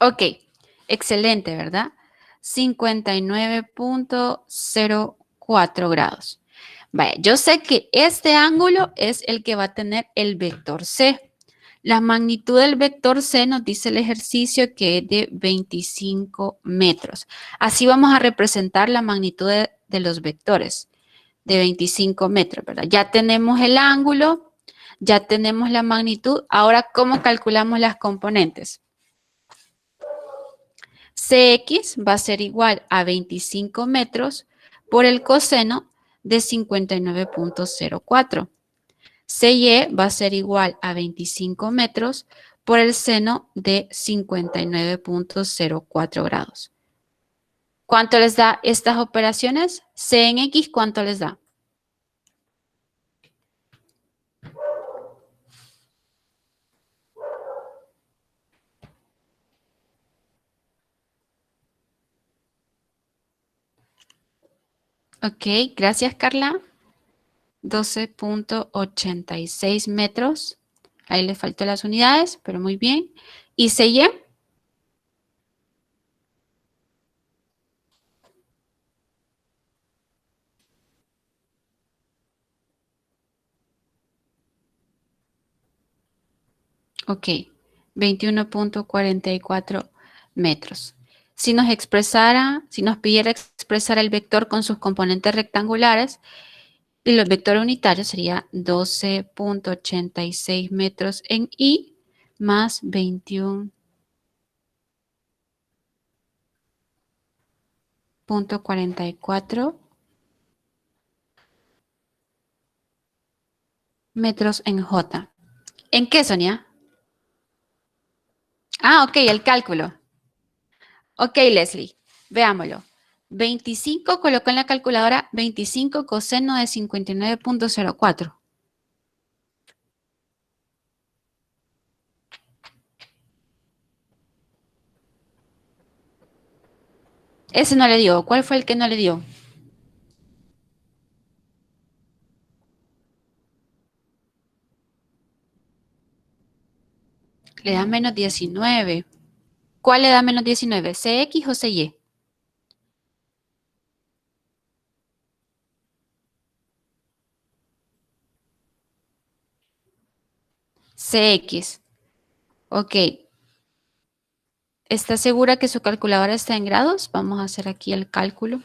Ok, excelente, ¿verdad? 59.04 grados. Vaya, yo sé que este ángulo es el que va a tener el vector C. La magnitud del vector C nos dice el ejercicio que es de 25 metros. Así vamos a representar la magnitud de los vectores de 25 metros, ¿verdad? Ya tenemos el ángulo, ya tenemos la magnitud. Ahora, ¿cómo calculamos las componentes? Cx va a ser igual a 25 metros por el coseno de 59.04. Cy va a ser igual a 25 metros por el seno de 59.04 grados. ¿Cuánto les da estas operaciones? C en X, ¿cuánto les da? Ok, gracias Carla. 12.86 metros. Ahí le faltó las unidades, pero muy bien. ¿Y Cy? Ok, 21.44 metros. Si nos pidiera expresar el vector con sus componentes rectangulares, y los vectores unitarios sería 12.86 metros en Y más 21.44 metros en J. ¿En qué, Sonia? Ah, ok, el cálculo. Ok, Leslie, veámoslo. 25, colocó en la calculadora 25 coseno de 59.04. Ese no le dio. ¿Cuál fue el que no le dio? Le da menos 19. ¿Cuál le da menos 19? ¿CX o CY? CX. Ok. ¿Está segura que su calculadora está en grados? Vamos a hacer aquí el cálculo.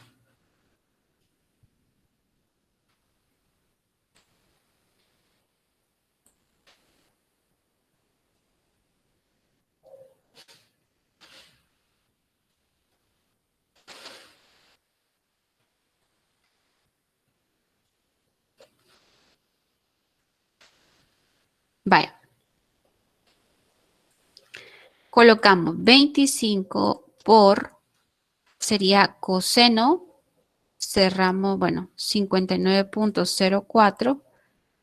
Vaya. Colocamos 25 por, sería coseno, cerramos, bueno, 59.04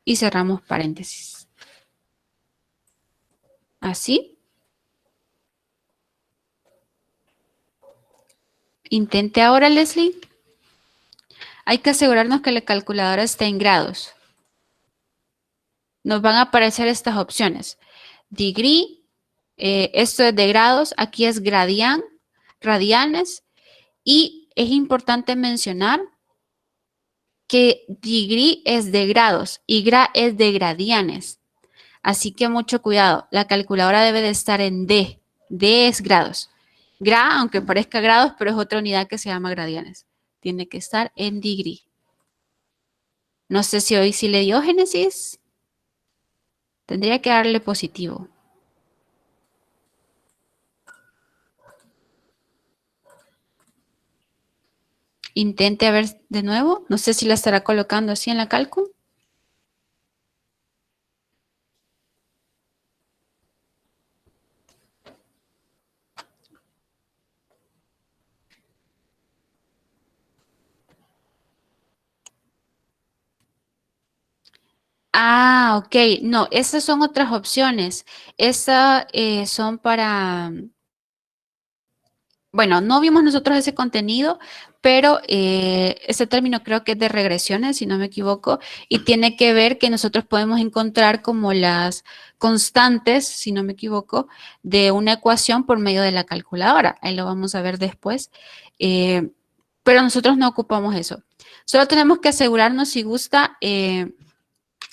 y cerramos paréntesis. Así. Intente ahora, Leslie. Hay que asegurarnos que la calculadora esté en grados. Nos van a aparecer estas opciones. Degree, esto es de grados, aquí es gradian, radianes. Y es importante mencionar que degree es de grados y gra es de gradianes. Así que mucho cuidado. La calculadora debe de estar en D. D es grados. Gra, aunque parezca grados, pero es otra unidad que se llama gradianes. Tiene que estar en degree. No sé si hoy sí le dio Génesis. Tendría que darle positivo. Intente a ver de nuevo. No sé si la estará colocando así en la cálculo. Ah, ok. No, esas son otras opciones. Esas son para... Bueno, no vimos nosotros ese contenido, pero ese término creo que es de regresiones, si no me equivoco, y tiene que ver que nosotros podemos encontrar como las constantes, si no me equivoco, de una ecuación por medio de la calculadora. Ahí lo vamos a ver después. Pero nosotros no ocupamos eso. Solo tenemos que asegurarnos, si gusta,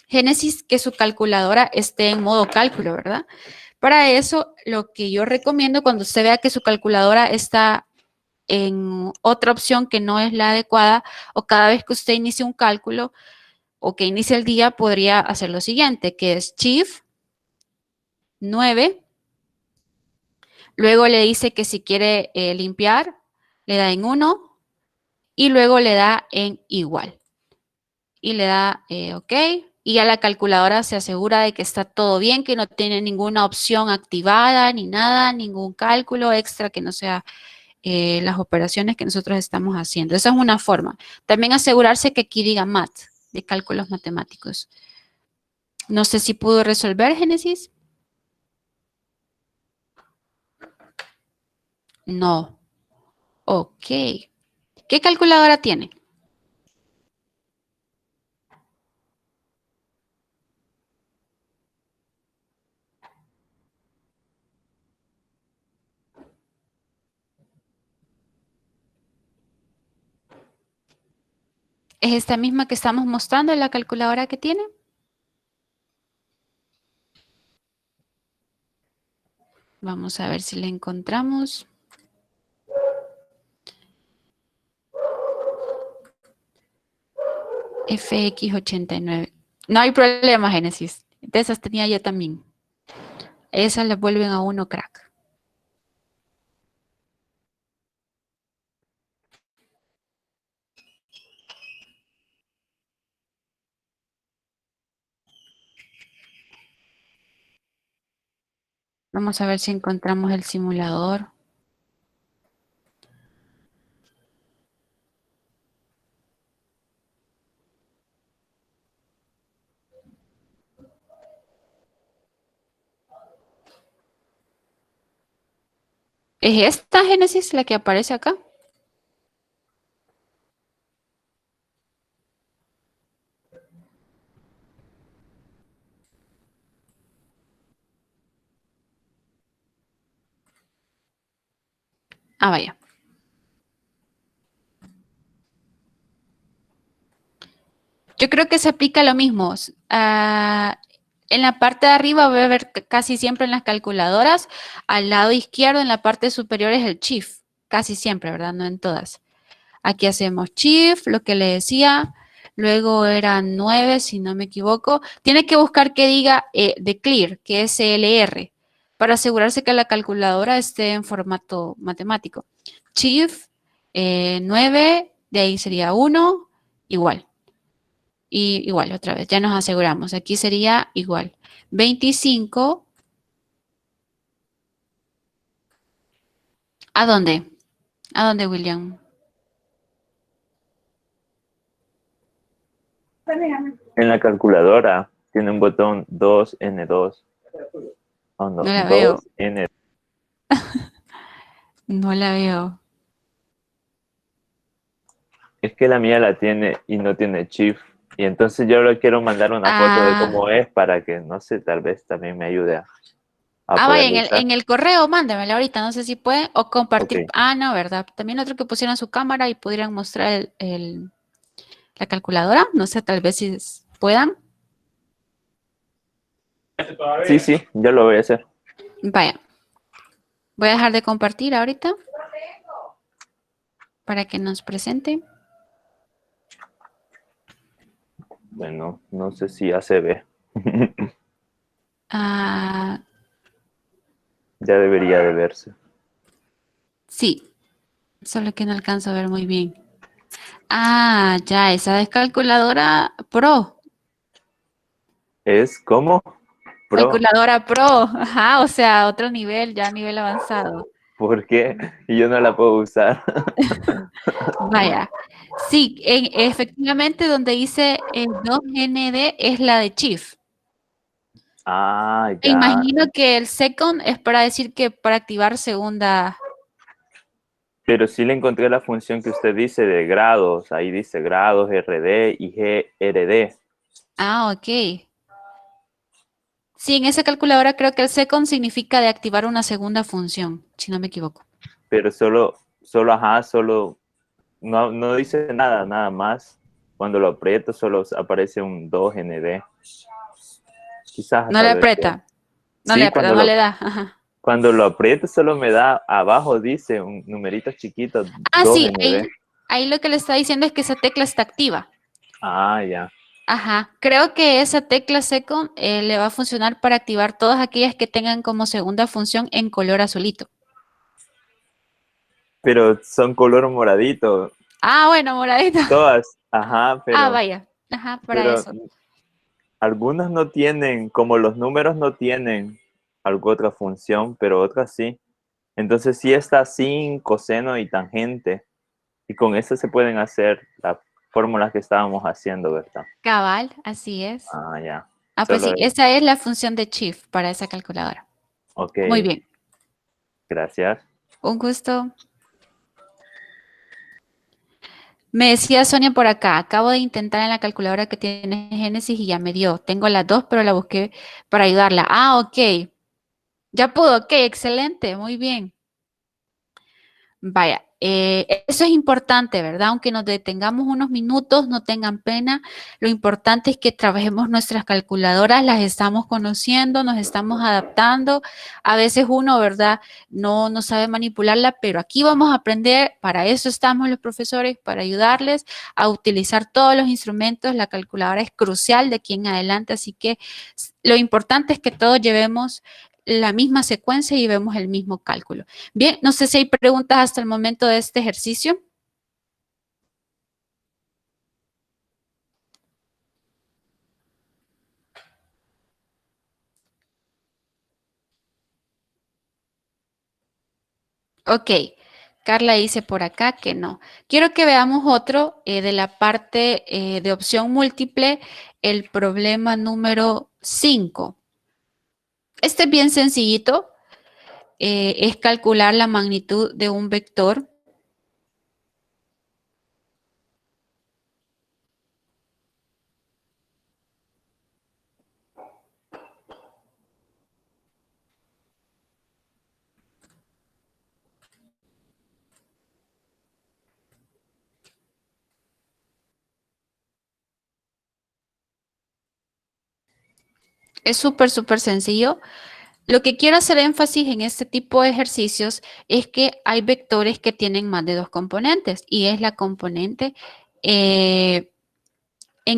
Génesis, que su calculadora esté en modo cálculo, ¿verdad? Para eso, lo que yo recomiendo cuando usted vea que su calculadora está en otra opción que no es la adecuada, o cada vez que usted inicie un cálculo o que inicie el día, podría hacer lo siguiente, que es Shift 9. Luego le dice que si quiere limpiar, le da en 1 y luego le da en igual. Y le da OK. Y ya la calculadora se asegura de que está todo bien, que no tiene ninguna opción activada ni nada, ningún cálculo extra que no sea las operaciones que nosotros estamos haciendo. Esa es una forma. También asegurarse que aquí diga math, de cálculos matemáticos. No sé si pudo resolver, Génesis. No. OK. ¿Qué calculadora tiene? ¿Es esta misma que estamos mostrando, la calculadora que tiene? Vamos a ver si la encontramos. FX89. No hay problema, Génesis. De esas tenía yo también. Esas le vuelven a uno crack. Vamos a ver si encontramos el simulador. ¿Es esta Génesis la que aparece acá? Ah, vaya. Yo creo que se aplica lo mismo. En la parte de arriba voy a ver casi siempre en las calculadoras, al lado izquierdo en la parte superior es el Shift, casi siempre, ¿verdad? No en todas. Aquí hacemos Shift, lo que le decía, luego era 9, si no me equivoco. Tiene que buscar que diga de Clear, que es CLR, para asegurarse que la calculadora esté en formato matemático. Shift 9, de ahí sería 1, igual. Y igual, otra vez, ya nos aseguramos. Aquí sería igual. 25. ¿A dónde? ¿A dónde, William? En la calculadora tiene un botón 2N2. Oh, no, No la veo. 2N. No la veo. Es que la mía la tiene y no tiene Shift. Y entonces yo le quiero mandar una foto de cómo es para que, no sé, tal vez también me ayude a a Ah, vaya, poderlo usar. en el correo, mándamela ahorita, no sé si puede, o Ok, compartir. Ah, no, ¿verdad? También otro que pusieran su cámara y pudieran mostrar la calculadora, no sé, tal vez si puedan. sí, sí, yo lo voy a hacer. Vaya, voy a dejar de compartir ahorita para que nos presente. Bueno, no sé si ya se ve. Ah, Ya debería de verse. sí, solo que no alcanzo a ver muy bien. Ah, ya, esa es calculadora Pro. ¿Es como? Pro. Calculadora Pro, ajá, o sea, otro nivel, ya nivel avanzado. ¿Por qué? Y yo no la puedo usar. Vaya, sí, efectivamente donde dice 2ND es la de Chief. Ah, Me ya. imagino que el second es para decir que para activar segunda. Pero sí le encontré la función que usted dice de grados. Ahí dice grados RD y GRD. Ah, ok. Sí, en esa calculadora creo que el second significa de activar una segunda función, si no me equivoco. Pero solo, no, no dice nada, nada más. Cuando lo aprieto solo aparece un 2ND. Quizás No hasta le debe ser. aprieta, no le Sí, aprieta, no le da. Ajá. cuando lo aprieto solo me da abajo, dice un numerito chiquito, Ah, sí, 2ND. ahí lo que le está diciendo es que esa tecla está activa. Ah, ya. Ajá, creo que esa tecla second le va a funcionar para activar todas aquellas que tengan como segunda función en color azulito. Pero son color moradito. Ah, bueno, moradito. Todas, ajá, Ah, vaya. Ajá, para pero eso. algunas no tienen, como los números no tienen alguna otra función, pero otras sí. Entonces sí está sin, coseno y tangente. Y con eso se pueden hacer las fórmulas que estábamos haciendo, ¿verdad? Cabal, así es. Ah, ya. Ah, pues Solo sí, es. esa es la función de Shift para esa calculadora. Ok, Muy bien. gracias. Un gusto. Me decía Sonia por acá, acabo de intentar en la calculadora que tiene Génesis y ya me dio. Tengo las dos, pero la busqué para ayudarla. Ah, ok. Ya pudo, ok, excelente, muy bien. Vaya, eso es importante, ¿verdad? Aunque nos detengamos unos minutos, no tengan pena. Lo importante es que trabajemos nuestras calculadoras, las estamos conociendo, nos estamos adaptando. A veces uno, ¿verdad? No sabe manipularla, pero aquí vamos a aprender. Para eso estamos los profesores, para ayudarles a utilizar todos los instrumentos. La calculadora es crucial de aquí en adelante, así que lo importante es que todos llevemos la misma secuencia y vemos el mismo cálculo. Bien, no sé si hay preguntas hasta el momento de este ejercicio. Ok, Carla dice por acá que no. Quiero que veamos otro de la parte de opción múltiple, el problema número 5. Este es bien sencillito, es calcular la magnitud de un vector. Es súper sencillo. Lo que quiero hacer énfasis en este tipo de ejercicios es que hay vectores que tienen más de dos componentes y es la componente en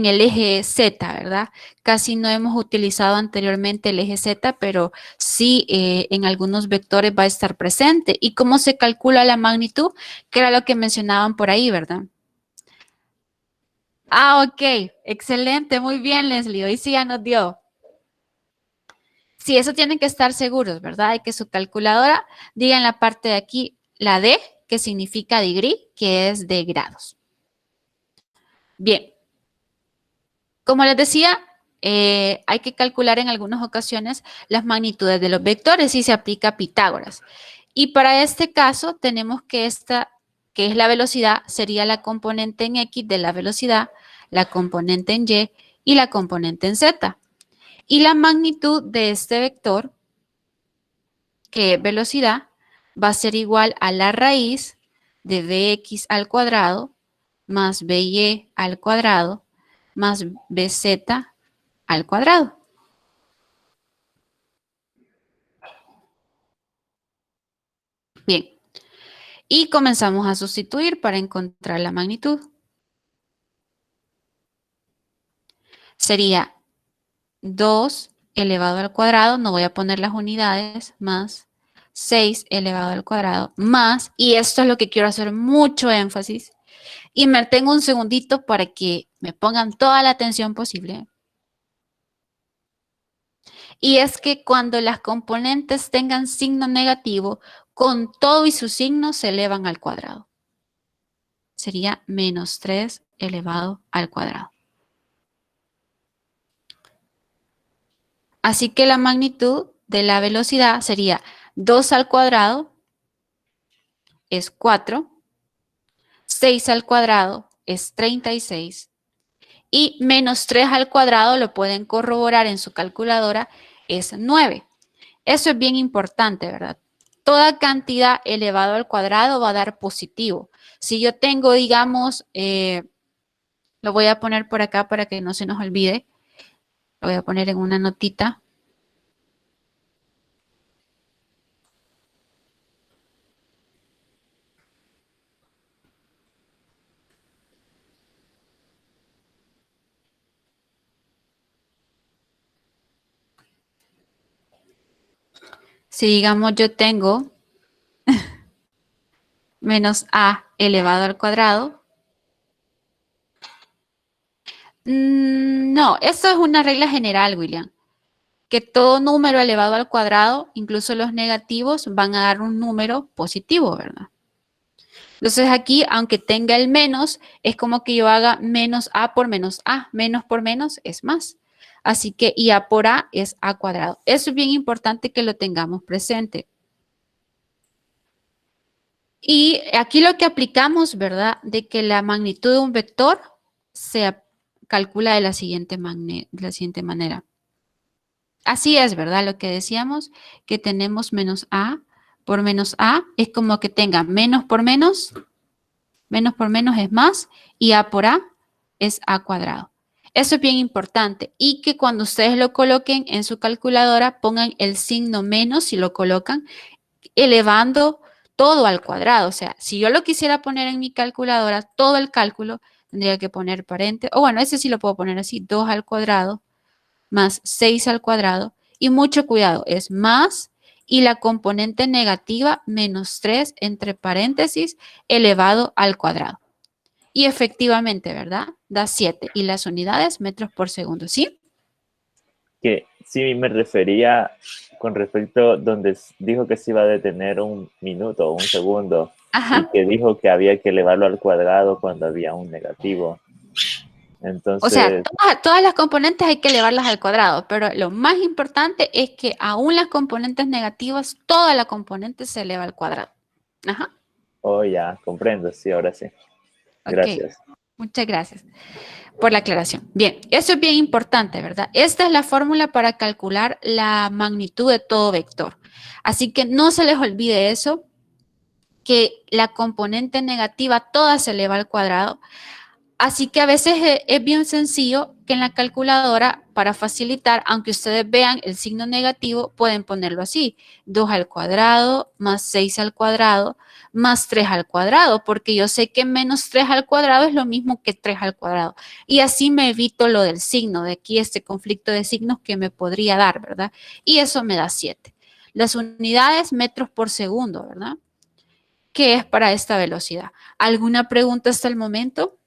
el eje Z, ¿verdad? Casi no hemos utilizado anteriormente el eje Z, pero sí en algunos vectores va a estar presente. ¿Y cómo se calcula la magnitud? Que era lo que mencionaban por ahí, ¿verdad? Ah, ok, excelente, muy bien, Leslie. Hoy sí ya nos dio. Sí, eso tienen que estar seguros, ¿verdad? De que su calculadora diga en la parte de aquí la D, que significa degree, que es de grados. Bien, como les decía, hay que calcular en algunas ocasiones las magnitudes de los vectores y se aplica Pitágoras. Y para este caso tenemos que esta, que es la velocidad, sería la componente en X de la velocidad, la componente en Y y la componente en Z. Y la magnitud de este vector que velocidad va a ser igual a la raíz de bx al cuadrado más by al cuadrado más bz al cuadrado. Bien, y comenzamos a sustituir para encontrar la magnitud. Sería 2 elevado al cuadrado, no voy a poner las unidades, más 6 elevado al cuadrado, más, y esto es lo que quiero hacer mucho énfasis, y me tengo un segundito para que me pongan toda la atención posible. Y es que cuando las componentes tengan signo negativo, con todo y su signo se elevan al cuadrado. Sería menos 3 elevado al cuadrado. Así que la magnitud de la velocidad sería 2 al cuadrado es 4, 6 al cuadrado es 36 y menos 3 al cuadrado, lo pueden corroborar en su calculadora, es 9. Eso es bien importante, ¿verdad? Toda cantidad elevado al cuadrado va a dar positivo. Si yo tengo, digamos, lo voy a poner por acá para que no se nos olvide, lo voy a poner en una notita. Si digamos yo tengo menos a elevado al cuadrado. No, eso es una regla general, William. Que todo número elevado al cuadrado, incluso los negativos, van a dar un número positivo, ¿verdad? Entonces aquí, aunque tenga el menos, es como que yo haga menos a por menos a. Menos por menos es más. Así que y a por a es a cuadrado. Eso es bien importante que lo tengamos presente. Y aquí lo que aplicamos, ¿verdad? De que la magnitud de un vector se calcula de la siguiente manera. Así es, ¿verdad? Lo que decíamos, que tenemos menos a por menos a, es como que tenga menos por menos es más, y a por a es a cuadrado. Eso es bien importante. Y que cuando ustedes lo coloquen en su calculadora, pongan el signo menos si lo colocan, elevando todo al cuadrado. O sea, si yo lo quisiera poner en mi calculadora, todo el cálculo, tendría que poner paréntesis, o bueno, ese sí lo puedo poner así, 2 al cuadrado más 6 al cuadrado. Y mucho cuidado, es más y la componente negativa menos 3 entre paréntesis elevado al cuadrado. Y efectivamente, ¿verdad? Da 7. Y las unidades metros por segundo, ¿sí? Que sí me refería con respecto donde dijo que se iba a detener un minuto o un segundo. Ajá. Y que dijo que había que elevarlo al cuadrado cuando había un negativo. O sea, Entonces, todas las componentes hay que elevarlas al cuadrado, pero lo más importante es que aún las componentes negativas, toda la componente se eleva al cuadrado. Ajá. oh ya, comprendo, sí, ahora sí. Ok, Gracias. muchas gracias por la aclaración. Bien, eso es bien importante, ¿verdad? Esta es la fórmula para calcular la magnitud de todo vector. Así que no se les olvide eso, que la componente negativa toda se eleva al cuadrado. Así que a veces es bien sencillo que en la calculadora, para facilitar, aunque ustedes vean el signo negativo, pueden ponerlo así. 2 al cuadrado más 6 al cuadrado más 3 al cuadrado, porque yo sé que menos 3 al cuadrado es lo mismo que 3 al cuadrado. Y así me evito lo del signo, de aquí este conflicto de signos que me podría dar, ¿verdad? Y eso me da 7. Las unidades metros por segundo, ¿verdad? ¿Qué es para esta velocidad? ¿Alguna pregunta hasta el momento?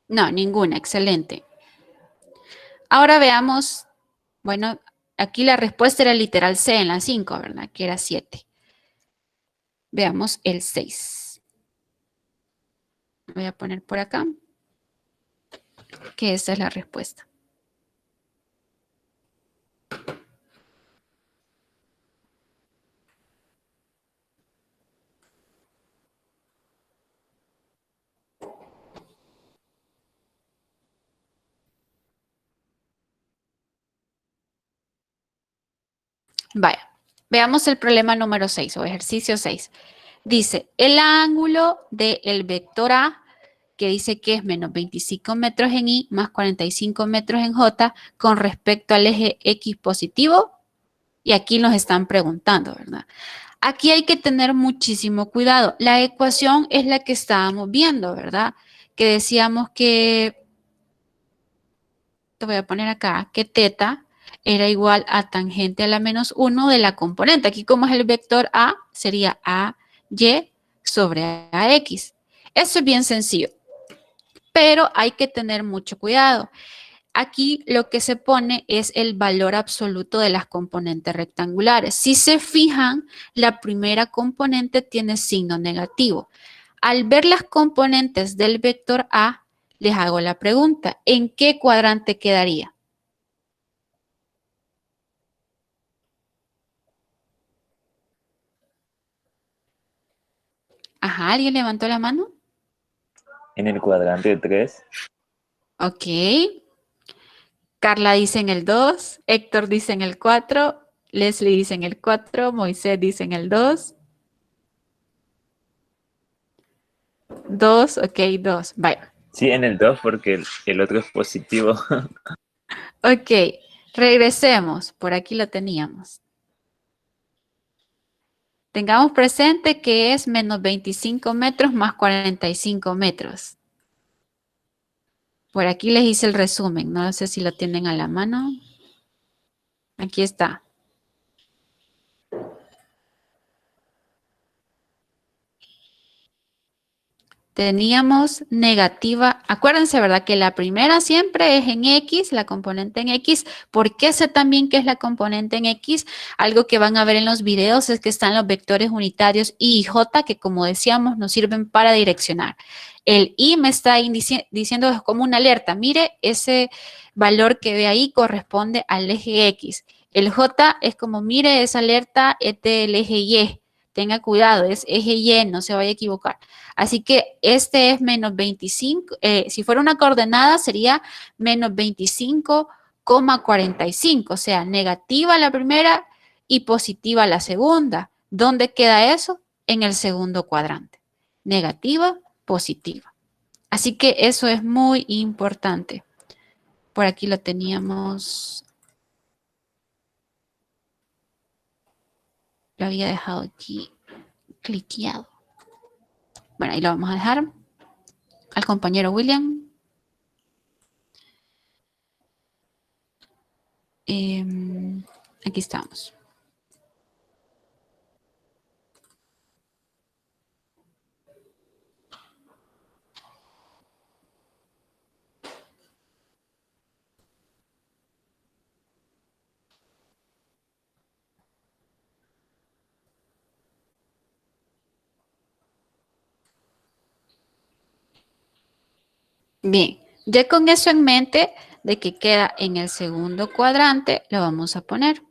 No, ninguna, excelente. Ahora veamos, bueno, aquí la respuesta era literal C en la 5, ¿verdad? Que era 7. Veamos el 6. Voy a poner por acá que esta es la respuesta. Vaya, veamos el problema número 6 o ejercicio 6. Dice, el ángulo del vector A, que dice que es menos 25 metros en Y más 45 metros en J, con respecto al eje X positivo. Y aquí nos están preguntando, ¿verdad? Aquí hay que tener muchísimo cuidado. La ecuación es la que estábamos viendo, ¿verdad? Que decíamos que, te voy a poner acá, que teta era igual a tangente a la menos 1 de la componente. Aquí como es el vector A, sería AY sobre AX. Eso es bien sencillo, pero hay que tener mucho cuidado. Aquí lo que se pone es el valor absoluto de las componentes rectangulares. Si se fijan, la primera componente tiene signo negativo. Al ver las componentes del vector A, les hago la pregunta, ¿en qué cuadrante quedaría? Ajá, ¿alguien levantó la mano? En el cuadrante 3. Ok. Carla dice en el 2, Héctor dice en el 4, Leslie dice en el 4, Moisés dice en el 2. 2, ok, 2. Vaya. Sí, en el 2 porque el otro es positivo. Ok, regresemos. Por aquí lo teníamos. Tengamos presente que es menos 25 metros más 45 metros. Por aquí les hice el resumen. No sé si lo tienen a la mano. Aquí está. Teníamos negativa. Acuérdense, ¿verdad? Que la primera siempre es en X, la componente en X. ¿Por qué sé también que es la componente en X? Algo que van a ver en los videos es que están los vectores unitarios Y y J, que como decíamos, nos sirven para direccionar. El Y me está diciendo es como una alerta. Mire, ese valor que ve ahí corresponde al eje X. El J es como, mire, esa alerta es del eje Y. Tenga cuidado, es eje Y, no se vaya a equivocar. Así que este es menos 25, si fuera una coordenada sería menos 25,45, o sea, negativa la primera y positiva la segunda. ¿Dónde queda eso? En el segundo cuadrante. Negativa, positiva. Así que eso es muy importante. Por aquí lo teníamos, lo había dejado aquí cliqueado. Bueno, ahí lo vamos a dejar al compañero William. Aquí estamos. Bien, ya con eso en mente de que queda en el segundo cuadrante, lo vamos a poner.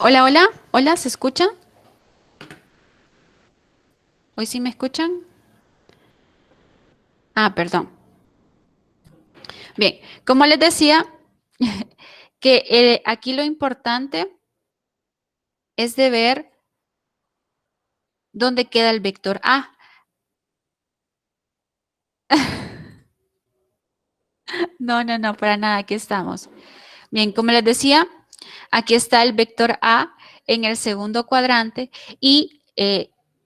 Hola, hola, hola, ¿se escuchan? ¿Hoy sí me escuchan? Ah, perdón. Bien, como les decía, que aquí lo importante es de ver dónde queda el vector A. No, no, no, para nada, aquí estamos. Bien, como les decía, aquí está el vector A en el segundo cuadrante y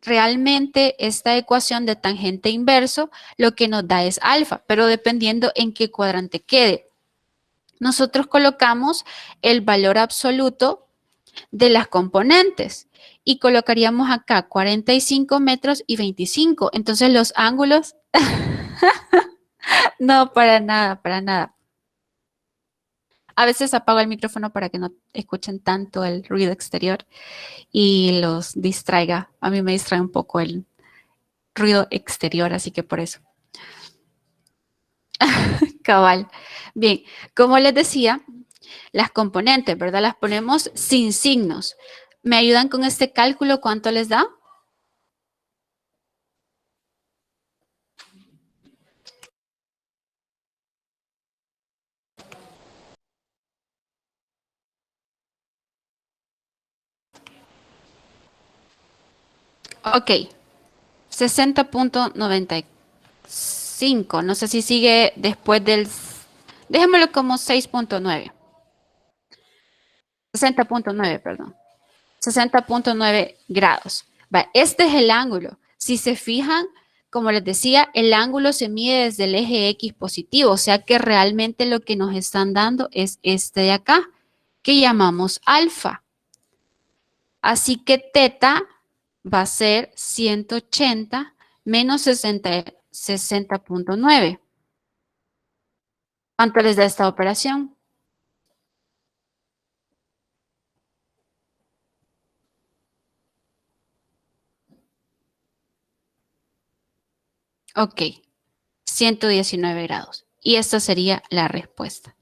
realmente esta ecuación de tangente inverso lo que nos da es alfa, pero dependiendo en qué cuadrante quede. Nosotros colocamos el valor absoluto de las componentes y colocaríamos acá 45 metros y 25. Entonces los ángulos, no, para nada, para nada. A veces apago el micrófono para que no escuchen tanto el ruido exterior y los distraiga. A mí me distrae un poco el ruido exterior, así que por eso. Cabal. Bien, como les decía, las componentes, ¿verdad? Las ponemos sin signos. ¿Me ayudan con este cálculo? ¿Cuánto les da? Ok, 60.95. No sé si sigue después del... Dejémoslo como 6.9. 60.9, perdón. 60.9 grados. Va, este es el ángulo. Si se fijan, como les decía, el ángulo se mide desde el eje X positivo, o sea que realmente lo que nos están dando es este de acá, que llamamos alfa. Así que teta va a ser 180 menos 60.9. ¿Cuánto les da esta operación? Ok, 119 grados. Y esta sería la respuesta.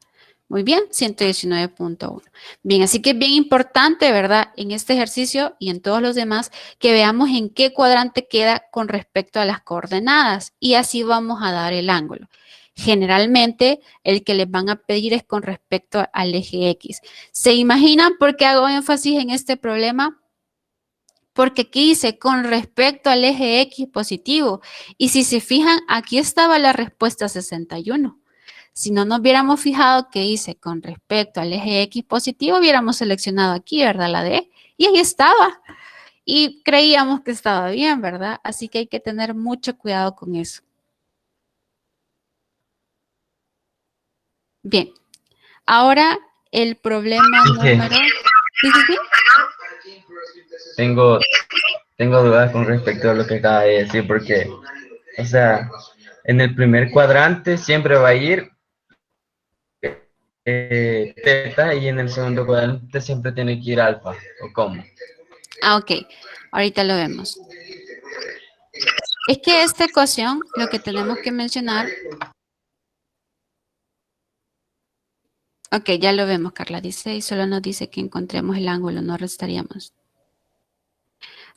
Muy bien, 119.1. Bien, así que es bien importante, ¿verdad? En este ejercicio y en todos los demás, que veamos en qué cuadrante queda con respecto a las coordenadas y así vamos a dar el ángulo. Generalmente, el que les van a pedir es con respecto al eje X. ¿Se imaginan por qué hago énfasis en este problema? Porque aquí dice con respecto al eje X positivo. Y si se fijan, aquí estaba la respuesta 61. Si no nos hubiéramos fijado que hice con respecto al eje X positivo, hubiéramos seleccionado aquí, ¿verdad? La D. Y ahí estaba. Y creíamos que estaba bien, ¿verdad? Así que hay que tener mucho cuidado con eso. Bien. Ahora el problema Dije, número... ¿Sí, sí, sí? tengo, tengo dudas con respecto a lo que acaba de decir, porque, o sea, en el primer cuadrante siempre va a ir teta y en el segundo cuadrante siempre tiene que ir alfa, ¿o cómo? Ah, ok. Ahorita lo vemos. Es que esta ecuación, lo que tenemos que mencionar... Ok, ya lo vemos, Carla dice, y solo nos dice que encontremos el ángulo, no restaríamos.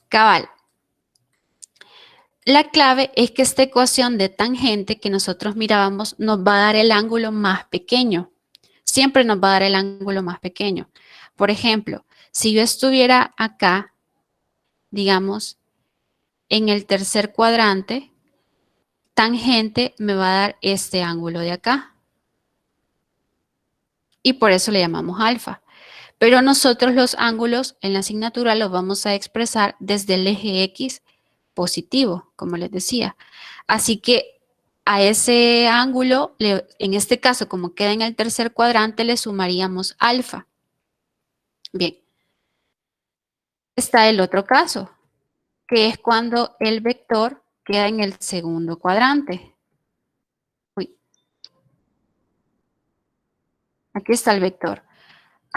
Cabal. La clave es que esta ecuación de tangente que nosotros mirábamos nos va a dar el ángulo más pequeño. Siempre nos va a dar el ángulo más pequeño. Por ejemplo, si yo estuviera acá, digamos, en el tercer cuadrante, tangente me va a dar este ángulo de acá. Y por eso le llamamos alfa. Pero nosotros los ángulos en la asignatura los vamos a expresar desde el eje X positivo, como les decía. Así que a ese ángulo, en este caso, como queda en el tercer cuadrante, le sumaríamos alfa. Bien. Está el otro caso, que es cuando el vector queda en el segundo cuadrante. Uy. Aquí está el vector.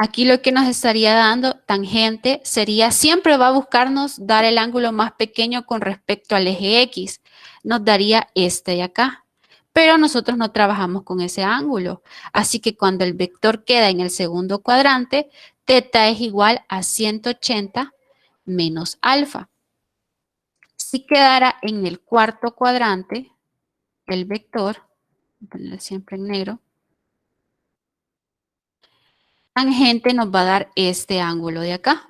Aquí lo que nos estaría dando tangente sería, siempre va a buscarnos dar el ángulo más pequeño con respecto al eje X. Nos daría este de acá. Pero nosotros no trabajamos con ese ángulo. Así que cuando el vector queda en el segundo cuadrante, teta es igual a 180 menos alfa. Si quedara en el cuarto cuadrante, el vector, voy a poner siempre en negro, tangente nos va a dar este ángulo de acá,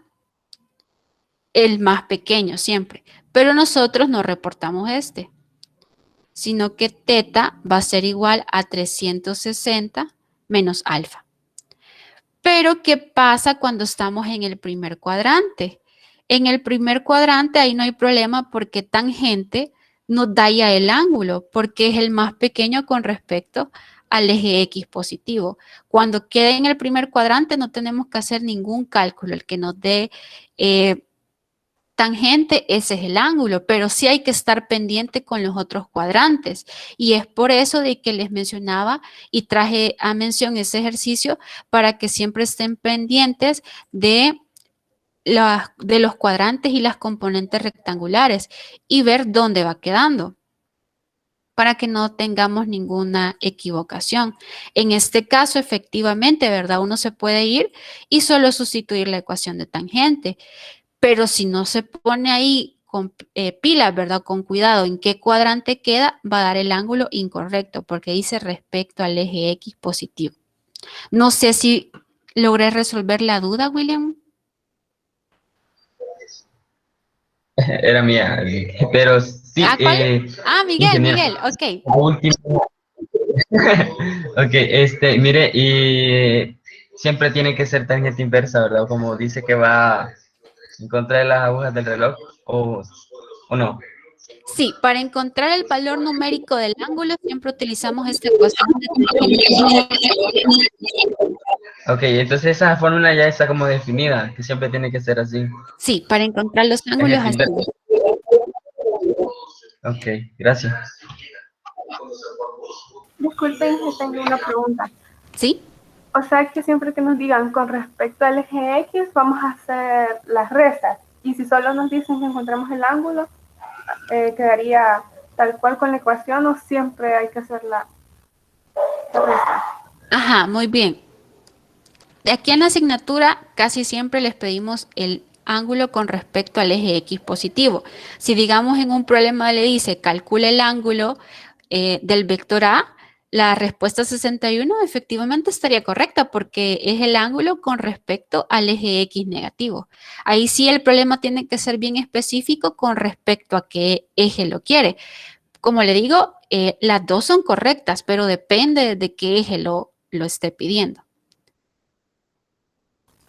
el más pequeño siempre, pero nosotros no reportamos este, sino que teta va a ser igual a 360 menos alfa. Pero, ¿qué pasa cuando estamos en el primer cuadrante? En el primer cuadrante ahí no hay problema porque tangente nos da ya el ángulo, porque es el más pequeño con respecto al eje X positivo. Cuando quede en el primer cuadrante no tenemos que hacer ningún cálculo. El que nos dé tangente, ese es el ángulo, pero sí hay que estar pendiente con los otros cuadrantes. Y es por eso de que les mencionaba y traje a mención ese ejercicio para que siempre estén pendientes de los cuadrantes y las componentes rectangulares y ver dónde va quedando para que no tengamos ninguna equivocación. En este caso, efectivamente, ¿verdad? Uno se puede ir y solo sustituir la ecuación de tangente. Pero si no se pone ahí con pilas, ¿verdad? Con cuidado en qué cuadrante queda, va a dar el ángulo incorrecto porque dice respecto al eje X positivo. No sé si logré resolver la duda, William. Era mía, pero sí, ¿Cuál? Miguel, ingeniero. Miguel, ok. Último. Ok, mire, y siempre tiene que ser tangente inversa, ¿verdad? Como dice que va en contra de las agujas del reloj, o no. Sí, para encontrar el valor numérico del ángulo siempre utilizamos esta ecuación de tangente. Ok, entonces esa fórmula ya está como definida, que siempre tiene que ser así. Sí, para encontrar los ángulos Tangente así. inversa. Ok, gracias. Disculpen que tengo una pregunta. ¿Sí? O sea que siempre que nos digan con respecto al eje X, vamos a hacer las restas. Y si solo nos dicen que encontramos el ángulo, quedaría tal cual con la ecuación o siempre hay que hacer la resta. Ajá, muy bien. De aquí en la asignatura casi siempre les pedimos el ángulo con respecto al eje X positivo. Si digamos en un problema le dice calcula el ángulo del vector A, la respuesta 61 efectivamente estaría correcta porque es el ángulo con respecto al eje X negativo. Ahí sí el problema tiene que ser bien específico con respecto a qué eje lo quiere. Como le digo, las dos son correctas, pero depende de qué eje lo esté pidiendo.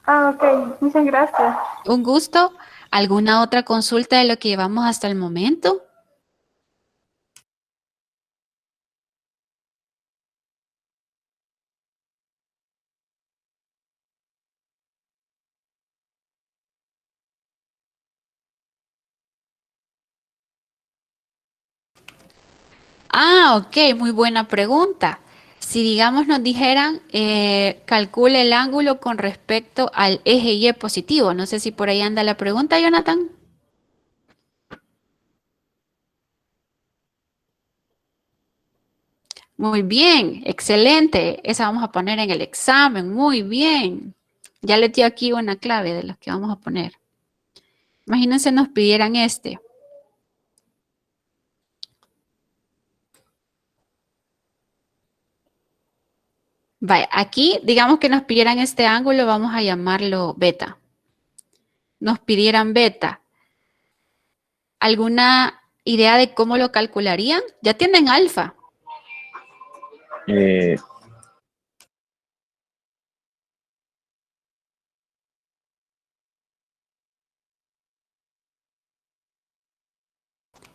Ok, muchas gracias. Un gusto. ¿Alguna otra consulta de lo que llevamos hasta el momento? Ok, muy buena pregunta. Si digamos nos dijeran, calcule el ángulo con respecto al eje Y positivo. No sé si por ahí anda la pregunta, Jonathan. Muy bien, excelente. Esa vamos a poner en el examen. Muy bien. Ya les di aquí una clave de los que vamos a poner. Imagínense nos pidieran este. Vaya, aquí digamos que nos pidieran este ángulo, vamos a llamarlo beta. Nos pidieran beta. ¿Alguna idea de cómo lo calcularían? Ya tienen alfa.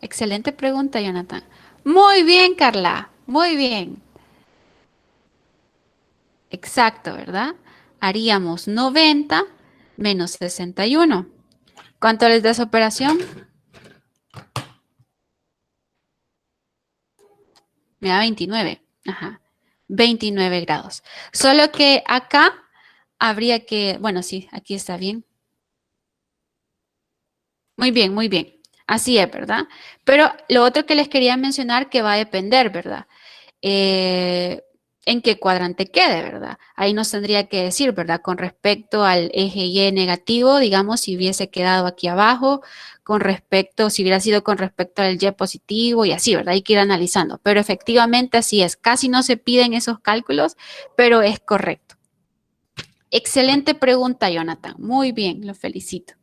Excelente pregunta, Jonathan. Muy bien, Carla. Muy bien. Exacto, ¿verdad? Haríamos 90 menos 61. ¿Cuánto les da esa operación? Me da 29. Ajá. 29 grados. Solo que acá habría que, bueno, sí, aquí está bien. Muy bien, muy bien. Así es, ¿verdad? Pero lo otro que les quería mencionar que va a depender, ¿verdad? en qué cuadrante quede, ¿verdad? Ahí nos tendría que decir, ¿verdad? Con respecto al eje Y negativo, digamos, si hubiese quedado aquí abajo, con respecto, si hubiera sido con respecto al Y positivo y así, ¿verdad? Hay que ir analizando. Pero efectivamente así es. Casi no se piden esos cálculos, pero es correcto. Excelente pregunta, Jonathan. Muy bien, lo felicito.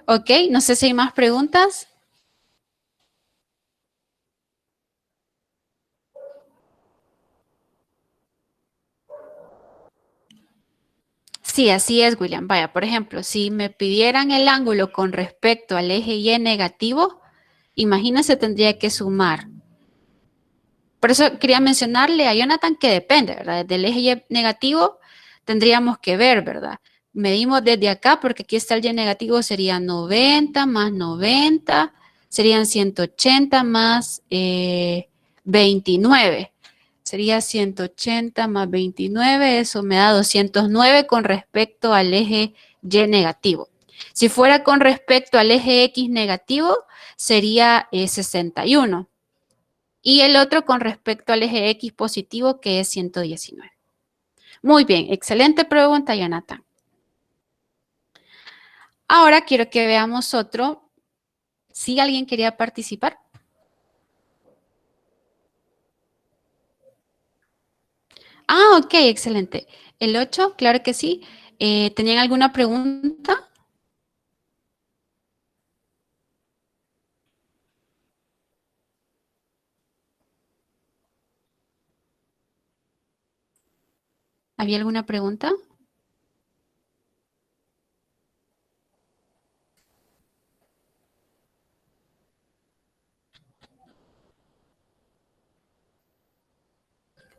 Ok, no sé si hay más preguntas. Sí, así es, William. Vaya, por ejemplo, si me pidieran el ángulo con respecto al eje Y negativo, imagínense, tendría que sumar. Por eso quería mencionarle a Jonathan que depende, ¿verdad? Del eje Y negativo tendríamos que ver, ¿verdad? Medimos desde acá porque aquí está el Y negativo, sería 90 más 90, serían 180 más 29. Sería 180 más 29, eso me da 209 con respecto al eje Y negativo. Si fuera con respecto al eje X negativo, sería 61. Y el otro con respecto al eje X positivo, que es 119. Muy bien, excelente pregunta, Jonathan. Ahora quiero que veamos otro. Si alguien quería participar. Ah, ok, excelente. El 8, claro que sí. ¿Tenían alguna pregunta? ¿Había alguna pregunta?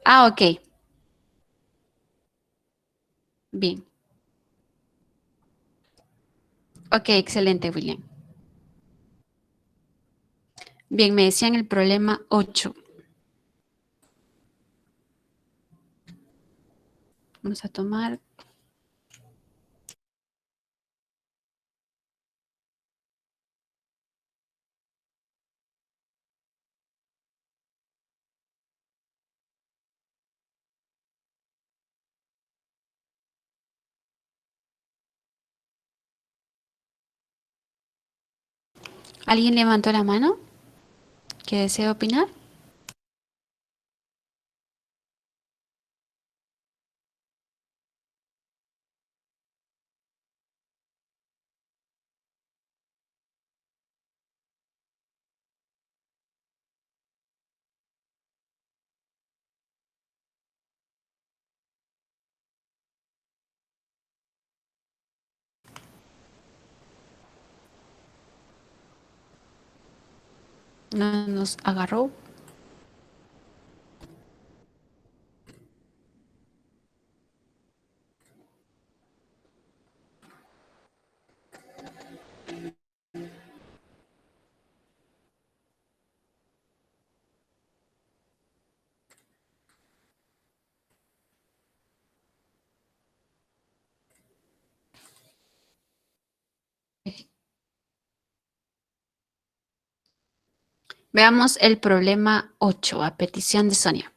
Ah, ok. Bien. Ok, excelente, William. Bien, me decían el problema 8. Vamos a tomar. ¿Alguien levantó la mano? ¿Que desea opinar? No nos agarró. Veamos el problema 8 a petición de Sonia.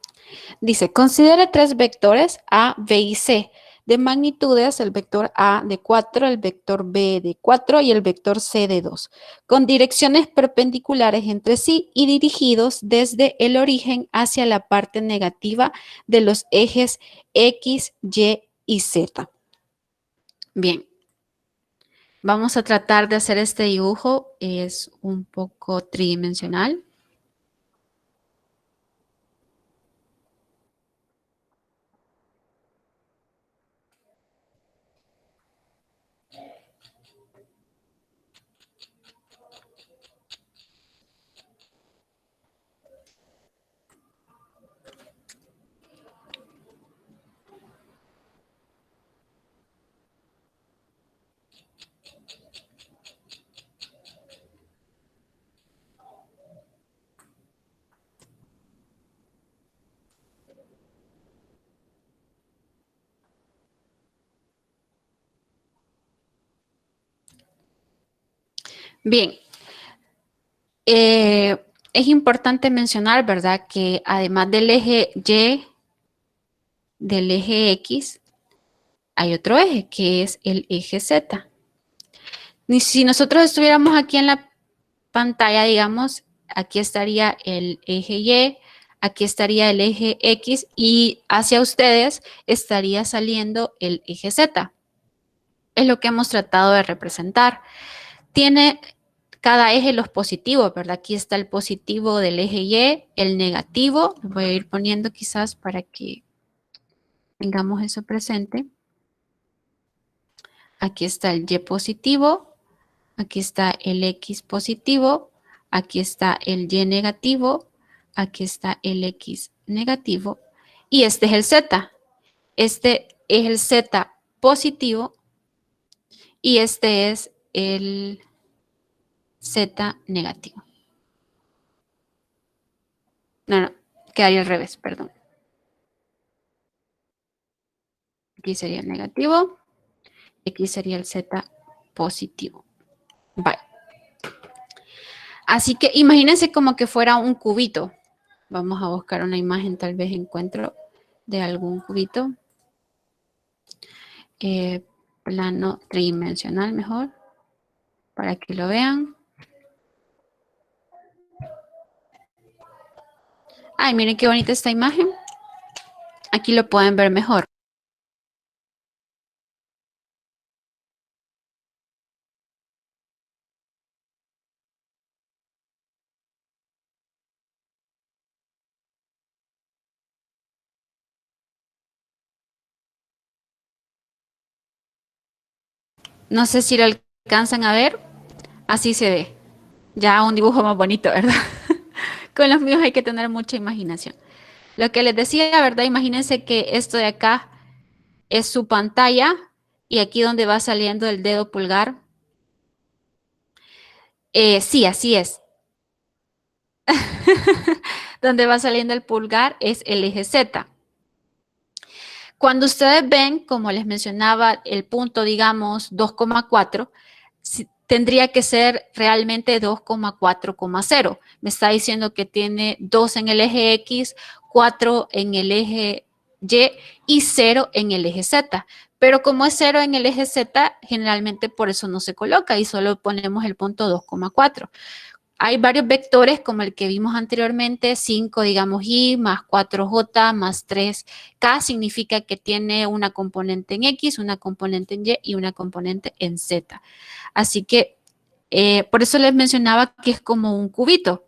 Dice, considere tres vectores A, B y C de magnitudes, el vector A de 4, el vector B de 4 y el vector C de 2, con direcciones perpendiculares entre sí y dirigidos desde el origen hacia la parte negativa de los ejes X, Y y Z. Bien, vamos a tratar de hacer este dibujo, es un poco tridimensional. Bien. Es importante mencionar, ¿verdad? Que además del eje Y, del eje X, hay otro eje que es el eje Z. Y si nosotros estuviéramos aquí en la pantalla, digamos, aquí estaría el eje Y, aquí estaría el eje X y hacia ustedes estaría saliendo el eje Z. Es lo que hemos tratado de representar. Tiene cada eje los positivos, ¿verdad? Aquí está el positivo del eje Y, el negativo. Lo voy a ir poniendo quizás para que tengamos eso presente. Aquí está el Y positivo, aquí está el X positivo, aquí está el Y negativo, aquí está el X negativo y este es el Z. Este es el Z positivo y este es el Z negativo. No, quedaría al revés, perdón. Aquí sería el negativo, aquí sería el Z positivo. Vale. Así que imagínense como que fuera un cubito. Vamos a buscar una imagen, tal vez encuentro de algún cubito. Plano tridimensional mejor, para que lo vean. Ay, miren qué bonita esta imagen. Aquí lo pueden ver mejor. No sé si lo alcanzan a ver. Así se ve. Ya un dibujo más bonito, ¿verdad? Con los míos hay que tener mucha imaginación. Lo que les decía, ¿verdad? Imagínense que esto de acá es su pantalla y aquí donde va saliendo el dedo pulgar. Sí, así es. Donde va saliendo el pulgar es el eje Z. Cuando ustedes ven, como les mencionaba, el punto, digamos, 2,4, tendría que ser realmente 2,4,0. Me está diciendo que tiene 2 en el eje X, 4 en el eje Y 0 en el eje Z. Pero como es 0 en el eje Z, generalmente por eso no se coloca y solo ponemos el punto 2,4. Hay varios vectores como el que vimos anteriormente, 5, digamos, Y, más 4J, más 3K, significa que tiene una componente en X, una componente en Y y una componente en Z. Así que por eso les mencionaba que es como un cubito.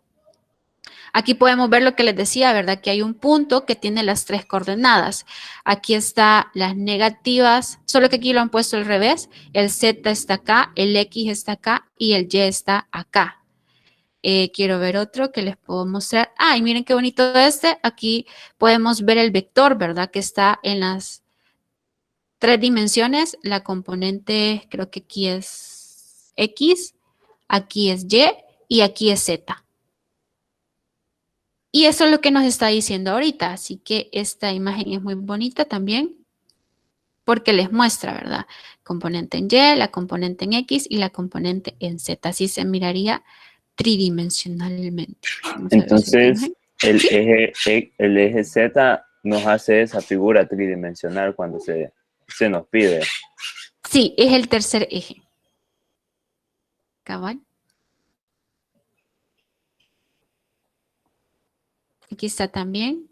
Aquí podemos ver lo que les decía, ¿verdad? Que hay un punto que tiene las 3 coordenadas. Aquí están las negativas, solo que aquí lo han puesto al revés. El Z está acá, el X está acá y el Y está acá. Quiero ver otro que les puedo mostrar. Ay, miren qué bonito este. Aquí podemos ver el vector, ¿verdad? Que está en las 3 dimensiones. La componente, creo que aquí es X, aquí es Y aquí es Z. Y eso es lo que nos está diciendo ahorita. Así que esta imagen es muy bonita también porque les muestra, ¿verdad? Componente en Y, la componente en X y la componente en Z. Así se miraría tridimensionalmente. Entonces, el eje Z nos hace esa figura tridimensional cuando se nos pide. Sí, es el tercer eje. Cabal. Aquí está también.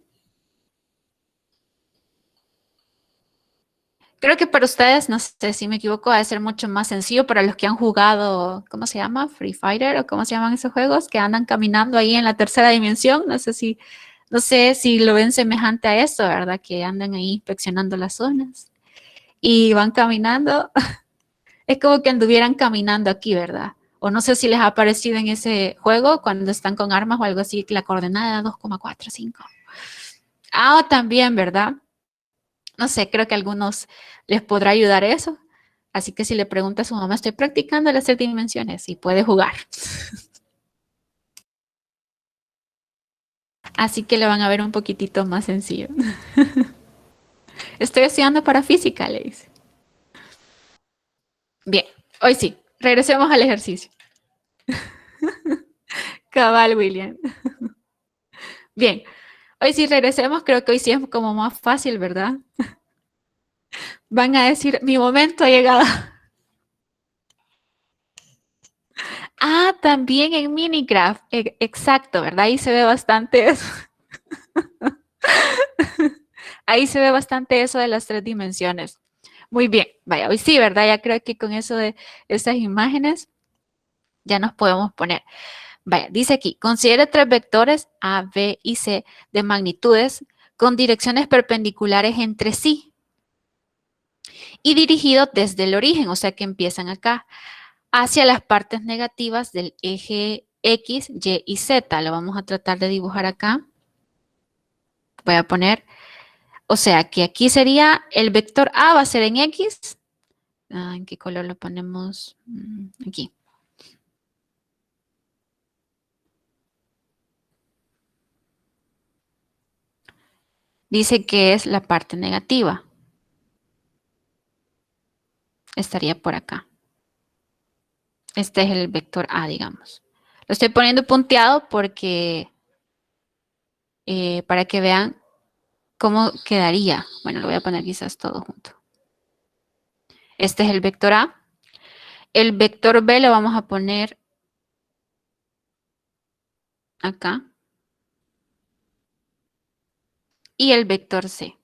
Creo que para ustedes, no sé si me equivoco, va a ser mucho más sencillo para los que han jugado, ¿cómo se llama? Free Fighter o cómo se llaman esos juegos que andan caminando ahí en la tercera dimensión. No sé si lo ven semejante a eso, ¿verdad? Que andan ahí inspeccionando las zonas y van caminando. Es como que anduvieran caminando aquí, ¿verdad? O no sé si les ha aparecido en ese juego cuando están con armas o algo así, que la coordenada 2,45. Ah, también, ¿verdad? No sé, creo que a algunos les podrá ayudar eso. Así que si le pregunta a su mamá, estoy practicando las 3 dimensiones y puede jugar. Así que le van a ver un poquitito más sencillo. Estoy estudiando para física, le dice. Bien, hoy sí, regresemos al ejercicio. Cabal, William. Bien, hoy sí regresemos, creo que hoy sí es como más fácil, ¿verdad? Van a decir, mi momento ha llegado. Ah, también en Minecraft, exacto, ¿verdad? Ahí se ve bastante eso. Ahí se ve bastante eso de las 3 dimensiones. Muy bien, vaya, hoy sí, ¿verdad? Ya creo que con eso de estas imágenes ya nos podemos poner. Vaya, dice aquí, considere 3 vectores A, B y C de magnitudes con direcciones perpendiculares entre sí y dirigidos desde el origen, o sea que empiezan acá, hacia las partes negativas del eje X, Y y Z. Lo vamos a tratar de dibujar acá. Voy a poner, o sea que aquí sería el vector A va a ser en X. ¿En qué color lo ponemos? Aquí. Dice que es la parte negativa. Estaría por acá. Este es el vector A, digamos. Lo estoy poniendo punteado porque para que vean cómo quedaría. Bueno, lo voy a poner quizás todo junto. Este es el vector A. El vector B lo vamos a poner acá. Y el vector C.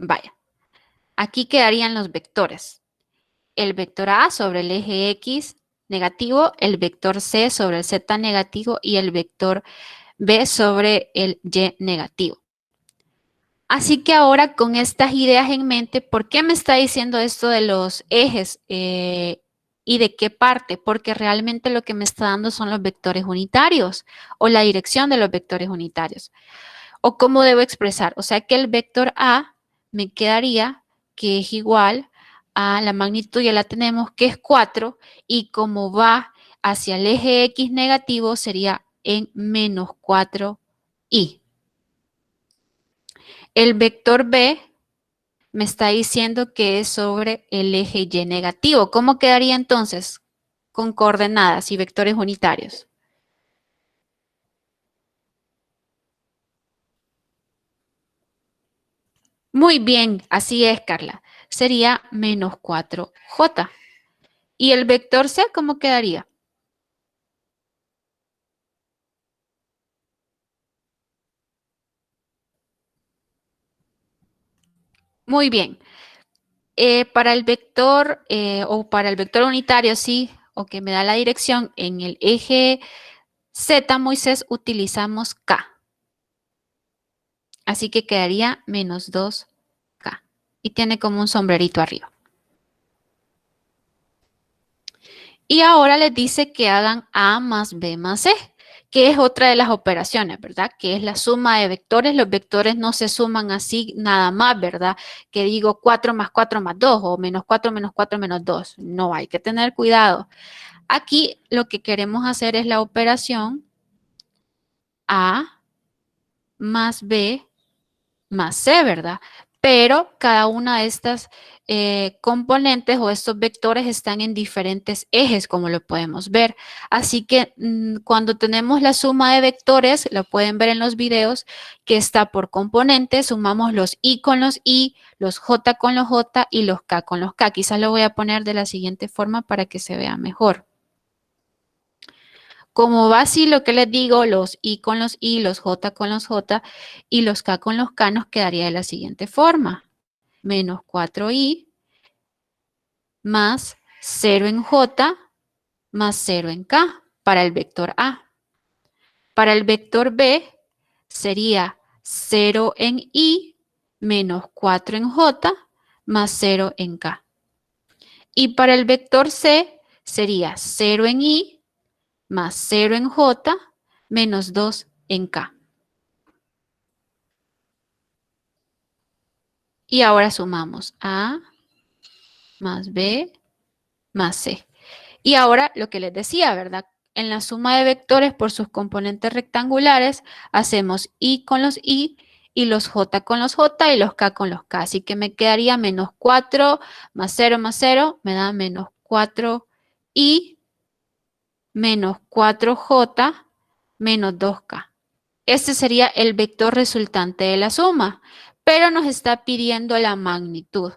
Vaya. Aquí quedarían los vectores. El vector A sobre el eje X negativo, el vector C sobre el Z negativo y el vector B sobre el Y negativo. Así que ahora con estas ideas en mente, ¿por qué me está diciendo esto de los ejes y de qué parte? Porque realmente lo que me está dando son los vectores unitarios o la dirección de los vectores unitarios. ¿O cómo debo expresar? O sea que el vector A me quedaría que es igual a la magnitud, ya la tenemos, que es 4, y como va hacia el eje X negativo sería en menos 4i. El vector B me está diciendo que es sobre el eje Y negativo. ¿Cómo quedaría entonces con coordenadas y vectores unitarios? Muy bien, así es, Carla. Sería menos 4J. ¿Y el vector C cómo quedaría? Muy bien. Para el vector o para el vector unitario, sí, o que me da la dirección en el eje Z, Moisés, utilizamos K. Así que quedaría menos 2K. Y tiene como un sombrerito arriba. Y ahora les dice que hagan A más B más C, que es otra de las operaciones, ¿verdad? Que es la suma de vectores. Los vectores no se suman así nada más, ¿verdad? Que digo 4 más 4 más 2 o menos 4 menos 4 menos 2. No, hay que tener cuidado. Aquí lo que queremos hacer es la operación A más B más C, ¿verdad? Pero cada una de estas componentes o estos vectores están en diferentes ejes, como lo podemos ver. Así que cuando tenemos la suma de vectores, lo pueden ver en los videos, que está por componentes, sumamos los I con los I, los J con los J y los K con los K. Quizás lo voy a poner de la siguiente forma para que se vea mejor. Como va así lo que les digo, los I con los I, los J con los J y los K con los K nos quedaría de la siguiente forma. Menos 4i más 0 en J más 0 en K para el vector A. Para el vector B sería 0 en I menos 4 en J más 0 en K. Y para el vector C sería 0 en I más 0 en J menos 2 en K. Y ahora sumamos A más B más C. Y ahora lo que les decía, ¿verdad? En la suma de vectores por sus componentes rectangulares hacemos I con los I y los j con los j y los k con los k. Así que me quedaría menos 4 más 0 me da menos 4i menos 4j menos 2k. Este sería el vector resultante de la suma, pero nos está pidiendo la magnitud.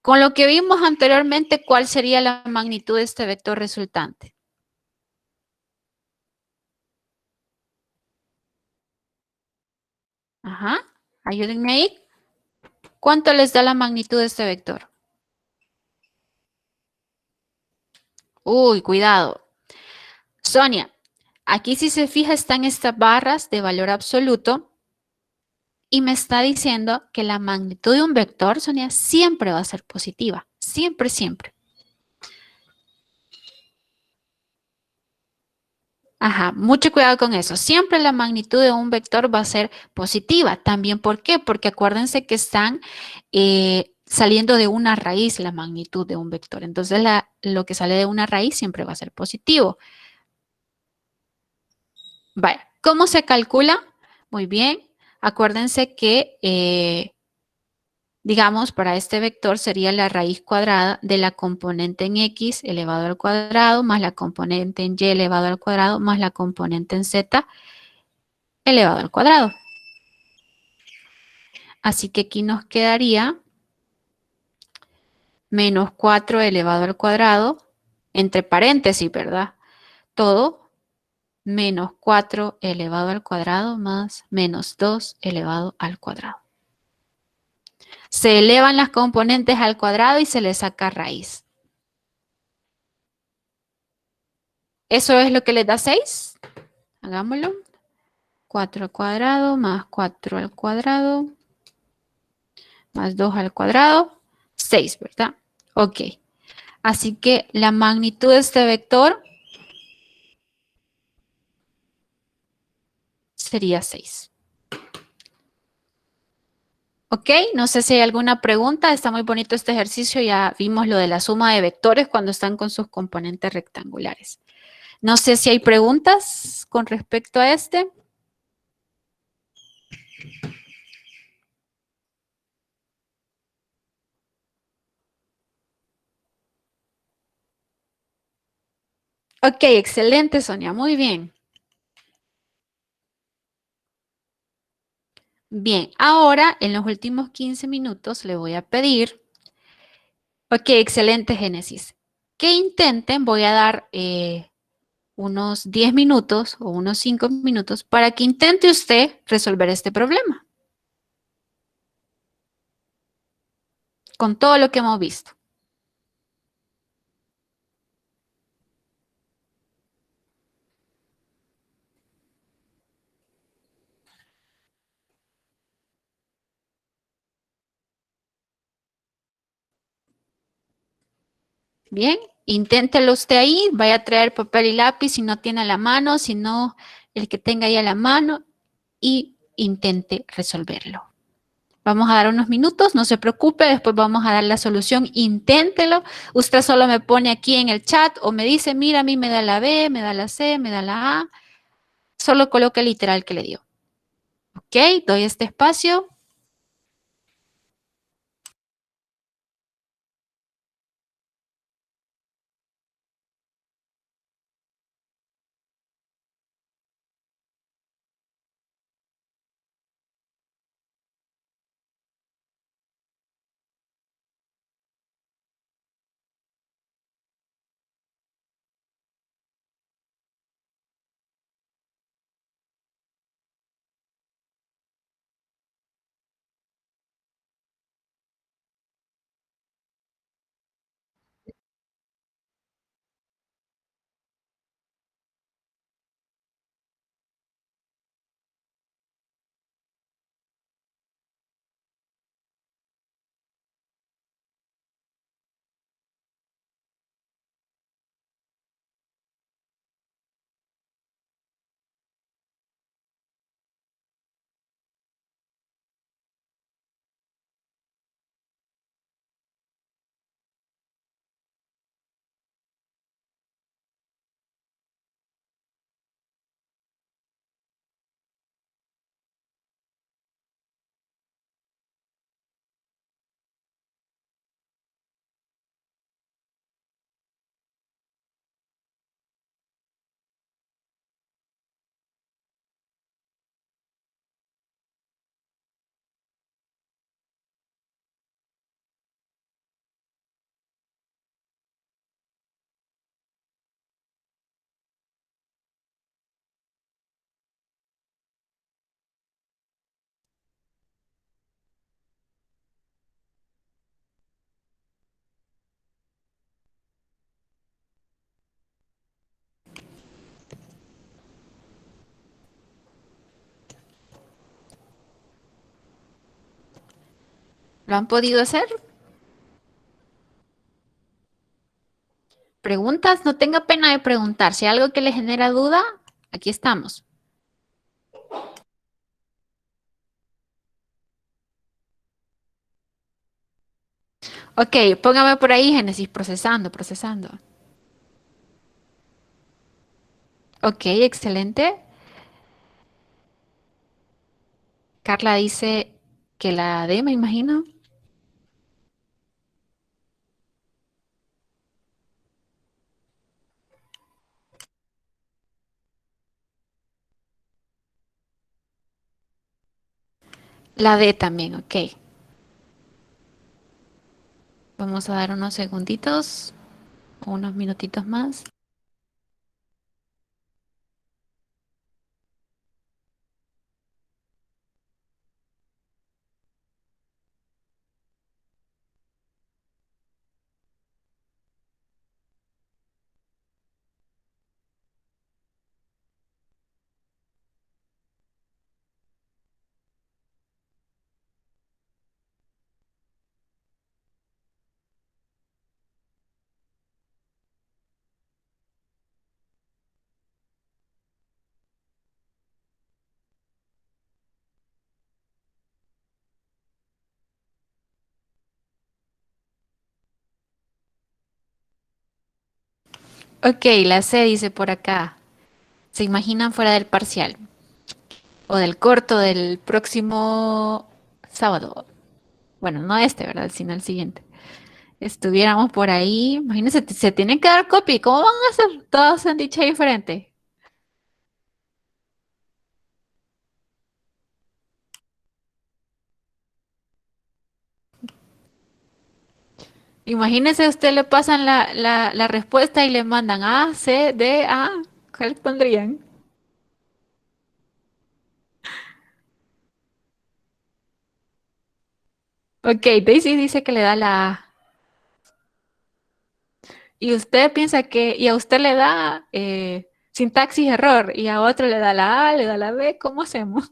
Con lo que vimos anteriormente, ¿cuál sería la magnitud de este vector resultante? Ajá, ayúdenme ahí. ¿Cuánto les da la magnitud de este vector? Uy, cuidado. Sonia, aquí si se fija están estas barras de valor absoluto y me está diciendo que la magnitud de un vector, Sonia, siempre va a ser positiva. Siempre, siempre. Ajá, mucho cuidado con eso. Siempre la magnitud de un vector va a ser positiva. También, ¿por qué? Porque acuérdense que están saliendo de una raíz la magnitud de un vector. Entonces, lo que sale de una raíz siempre va a ser positivo. Vale, ¿cómo se calcula? Muy bien. Acuérdense que, digamos, para este vector sería la raíz cuadrada de la componente en x elevado al cuadrado más la componente en y elevado al cuadrado más la componente en z elevado al cuadrado. Así que aquí nos quedaría menos 4 elevado al cuadrado, entre paréntesis, ¿verdad? Todo menos 4 elevado al cuadrado más menos 2 elevado al cuadrado. Se elevan las componentes al cuadrado y se le saca raíz. ¿Eso es lo que les da 6? Hagámoslo. 4 al cuadrado más 4 al cuadrado más 2 al cuadrado, 6, ¿verdad? Ok. Así que la magnitud de este vector sería 6. Ok, no sé si hay alguna pregunta. Está muy bonito este ejercicio. Ya vimos lo de la suma de vectores cuando están con sus componentes rectangulares. No sé si hay preguntas con respecto a este. Ok, excelente, Sonia. Muy bien. Bien, ahora en los últimos 15 minutos le voy a pedir. Ok, excelente, Génesis. Que intenten, voy a dar unos 10 minutos o unos 5 minutos para que intente usted resolver este problema con todo lo que hemos visto. Bien, inténtelo usted ahí, vaya a traer papel y lápiz si no tiene a la mano, si no, el que tenga ahí a la mano y intente resolverlo. Vamos a dar unos minutos, no se preocupe, después vamos a dar la solución, inténtelo. Usted solo me pone aquí en el chat o me dice, mira, a mí me da la B, me da la C, me da la A. Solo coloque el literal que le dio. Ok, doy este espacio. ¿Lo han podido hacer? ¿Preguntas? No tenga pena de preguntar. Si hay algo que le genera duda, aquí estamos. Ok, póngame por ahí, Génesis, procesando, procesando. Ok, excelente. Carla dice que la D, me imagino. La D también, ok. Vamos a dar unos segunditos, o unos minutitos más. Ok, la C dice por acá. ¿Se imaginan fuera del parcial? O del corto del próximo sábado. Bueno, no este, ¿verdad? Sino el siguiente. Estuviéramos por ahí. Imagínense, se tienen que dar copy. ¿Cómo van a hacer? Todos en dicha diferente. Imagínense, a usted le pasan la respuesta y le mandan A, C, D, A. ¿Cuál pondrían? Ok, Daisy dice que le da la A. Y usted piensa que, y a usted le da sintaxis error, y a otro le da la A, le da la B, ¿cómo hacemos?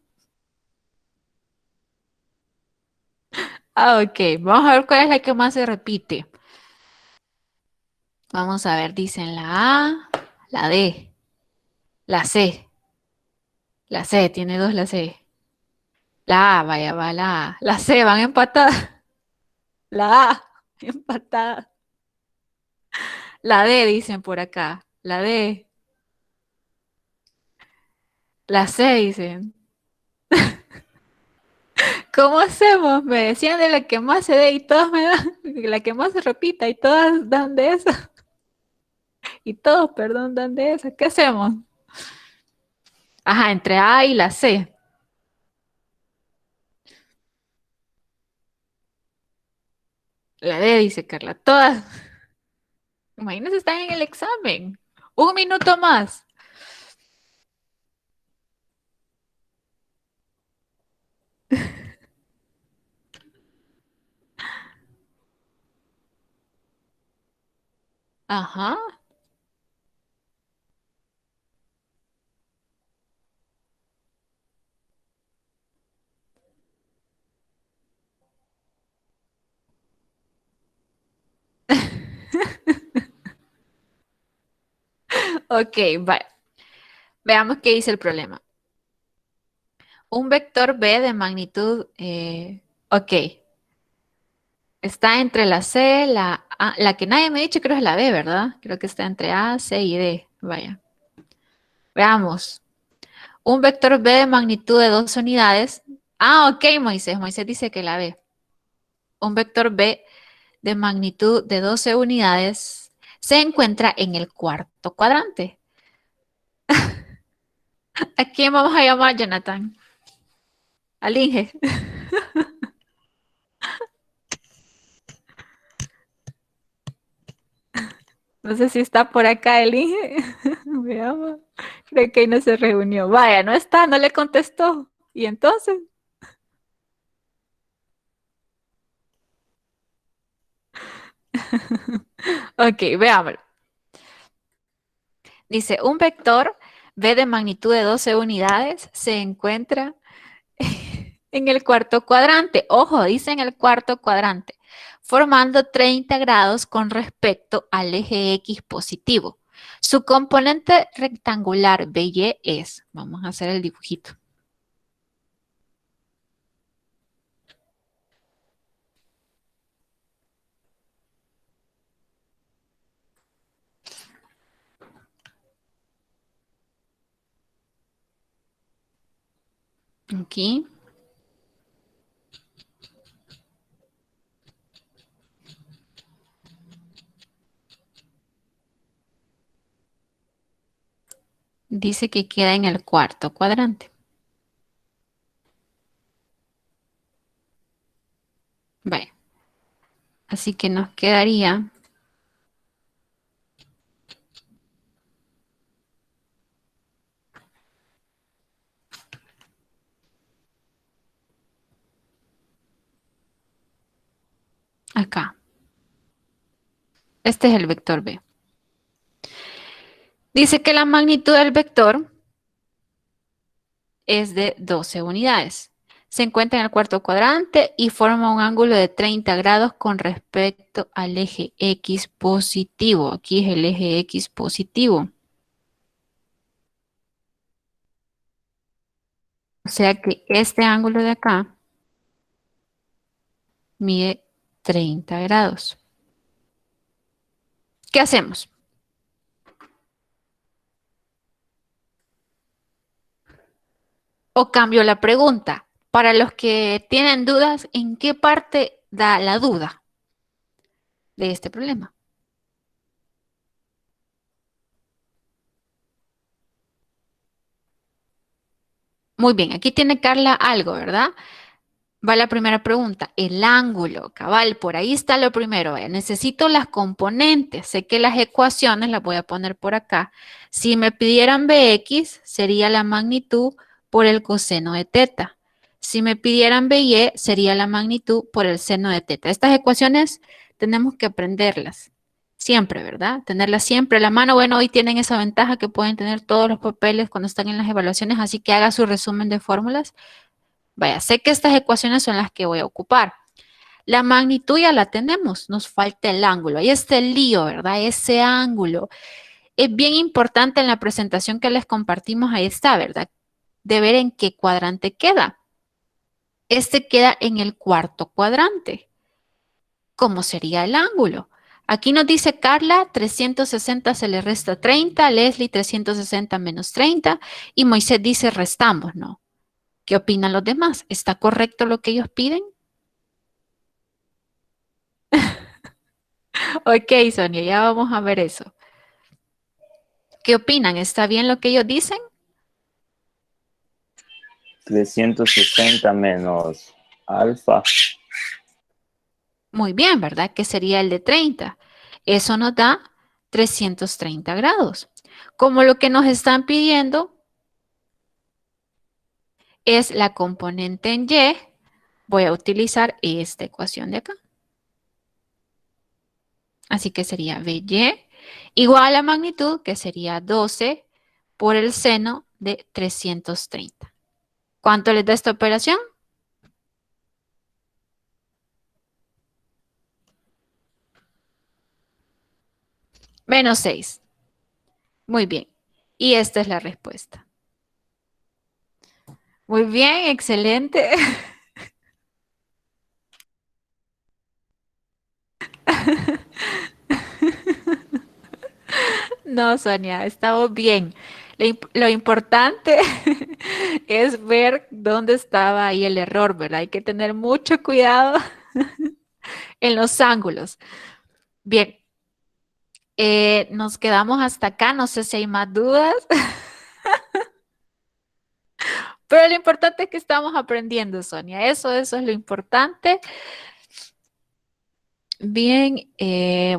Ah, ok, vamos a ver cuál es la que más se repite. Vamos a ver, dicen la A, la D, la C. La C, tiene dos la C. La A, vaya, va la A. La C, van empatadas. La A, empatada. La D, dicen por acá. La D. La C, dicen. ¿Cómo hacemos? Me decían de la que más se dé y todas me dan, la que más se repita y todas dan de esa. Y todos, perdón, dan de esa. ¿Qué hacemos? Ajá, entre A y la C. La D, dice Carla. Todas. Imagínense, están en el examen. Un minuto más. Ajá. Ok, vale. Veamos qué dice el problema. Un vector B de magnitud, ok, está entre la C, la A, la que nadie me ha dicho creo es la B, ¿verdad? Creo que está entre A, C y D. Vaya. Veamos. Un vector B de magnitud de 2 unidades. Ah, ok, Moisés. Moisés dice que la B. Un vector B de magnitud de 12 unidades se encuentra en el cuarto cuadrante. ¿A quién vamos a llamar, Jonathan? Al Inge. No sé si está por acá el Inge. Veamos. Creo que ahí no se reunió. Vaya, no está, no le contestó. ¿Y entonces? Ok, veámoslo. Dice, un vector B de magnitud de 12 unidades se encuentra En el cuarto cuadrante. Ojo, dice en el cuarto cuadrante. Formando 30 grados con respecto al eje X positivo. Su componente rectangular BY es, vamos a hacer el dibujito. Aquí. Dice que queda en el cuarto cuadrante. Vale. Así que nos quedaría acá. Este es el vector B. Dice que la magnitud del vector es de 12 unidades. Se encuentra en el cuarto cuadrante y forma un ángulo de 30 grados con respecto al eje X positivo. Aquí es el eje X positivo. O sea que este ángulo de acá mide 30 grados. ¿Qué hacemos? O cambio la pregunta. Para los que tienen dudas, ¿en qué parte da la duda de este problema? Muy bien, aquí tiene Carla algo, ¿verdad? Va la primera pregunta, el ángulo, cabal, por ahí está lo primero. Vaya, necesito las componentes, sé que las ecuaciones las voy a poner por acá. Si me pidieran Bx, sería la magnitud por el coseno de teta. Si me pidieran By, sería la magnitud por el seno de teta. Estas ecuaciones tenemos que aprenderlas siempre, ¿verdad? Tenerlas siempre a la mano. Bueno, hoy tienen esa ventaja que pueden tener todos los papeles cuando están en las evaluaciones, así que haga su resumen de fórmulas. Vaya, sé que estas ecuaciones son las que voy a ocupar. La magnitud ya la tenemos, nos falta el ángulo. Ahí está el lío, ¿verdad? Ese ángulo. Es bien importante en la presentación que les compartimos, ahí está, ¿verdad? De ver en qué cuadrante queda. Este queda en el cuarto cuadrante. ¿Cómo sería el ángulo? Aquí nos dice Carla, 360 se le resta 30, Leslie 360 menos 30 y Moisés dice restamos, ¿no? ¿Qué opinan los demás? ¿Está correcto lo que ellos piden? Ok, Sonia, ya vamos a ver eso. ¿Qué opinan? ¿Está bien lo que ellos dicen? 360 menos alfa. Muy bien, ¿verdad? Que sería el de 30. Eso nos da 330 grados. Como lo que nos están pidiendo es la componente en Y, voy a utilizar esta ecuación de acá. Así que sería BY igual a la magnitud, que sería 12 por el seno de 330. ¿Cuánto les da esta operación? Menos 6. Muy bien. Y esta es la respuesta. Muy bien, excelente. No, Sonia, estamos bien. Lo importante es ver dónde estaba ahí el error, ¿verdad? Hay que tener mucho cuidado en los ángulos. Bien, nos quedamos hasta acá. No sé si hay más dudas. Pero lo importante es que estamos aprendiendo, Sonia. Eso es lo importante. Bien,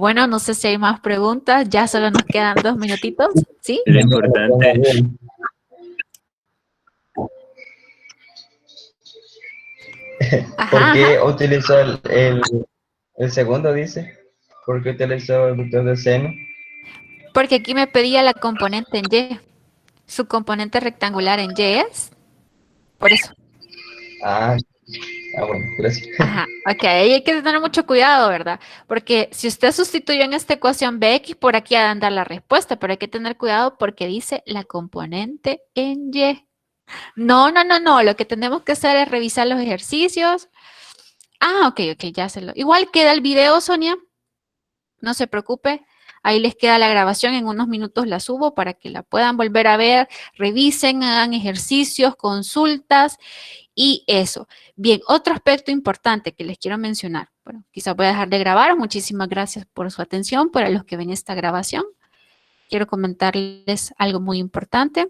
bueno, no sé si hay más preguntas. Ya solo nos quedan 2 minutitos, ¿sí? Lo importante, ¿Por qué Ajá. utilizó el segundo, dice? ¿Por qué utilizó el vector de seno? Porque aquí me pedía la componente en Y. Su componente rectangular en Y es. Por eso. Ah, bueno, gracias. Ajá, ok, ahí hay que tener mucho cuidado, ¿verdad? Porque si usted sustituyó en esta ecuación BX, por aquí ha de andar la respuesta, pero hay que tener cuidado porque dice la componente en Y. No, no, no, no, lo que tenemos que hacer es revisar los ejercicios. Ah, ok, ok, ya se lo. Igual queda el video, Sonia, no se preocupe. Ahí les queda la grabación, en unos minutos la subo para que la puedan volver a ver, revisen, hagan ejercicios, consultas y eso. Bien, otro aspecto importante que les quiero mencionar. Bueno, quizás voy a dejar de grabar. Muchísimas gracias por su atención, para los que ven esta grabación. Quiero comentarles algo muy importante.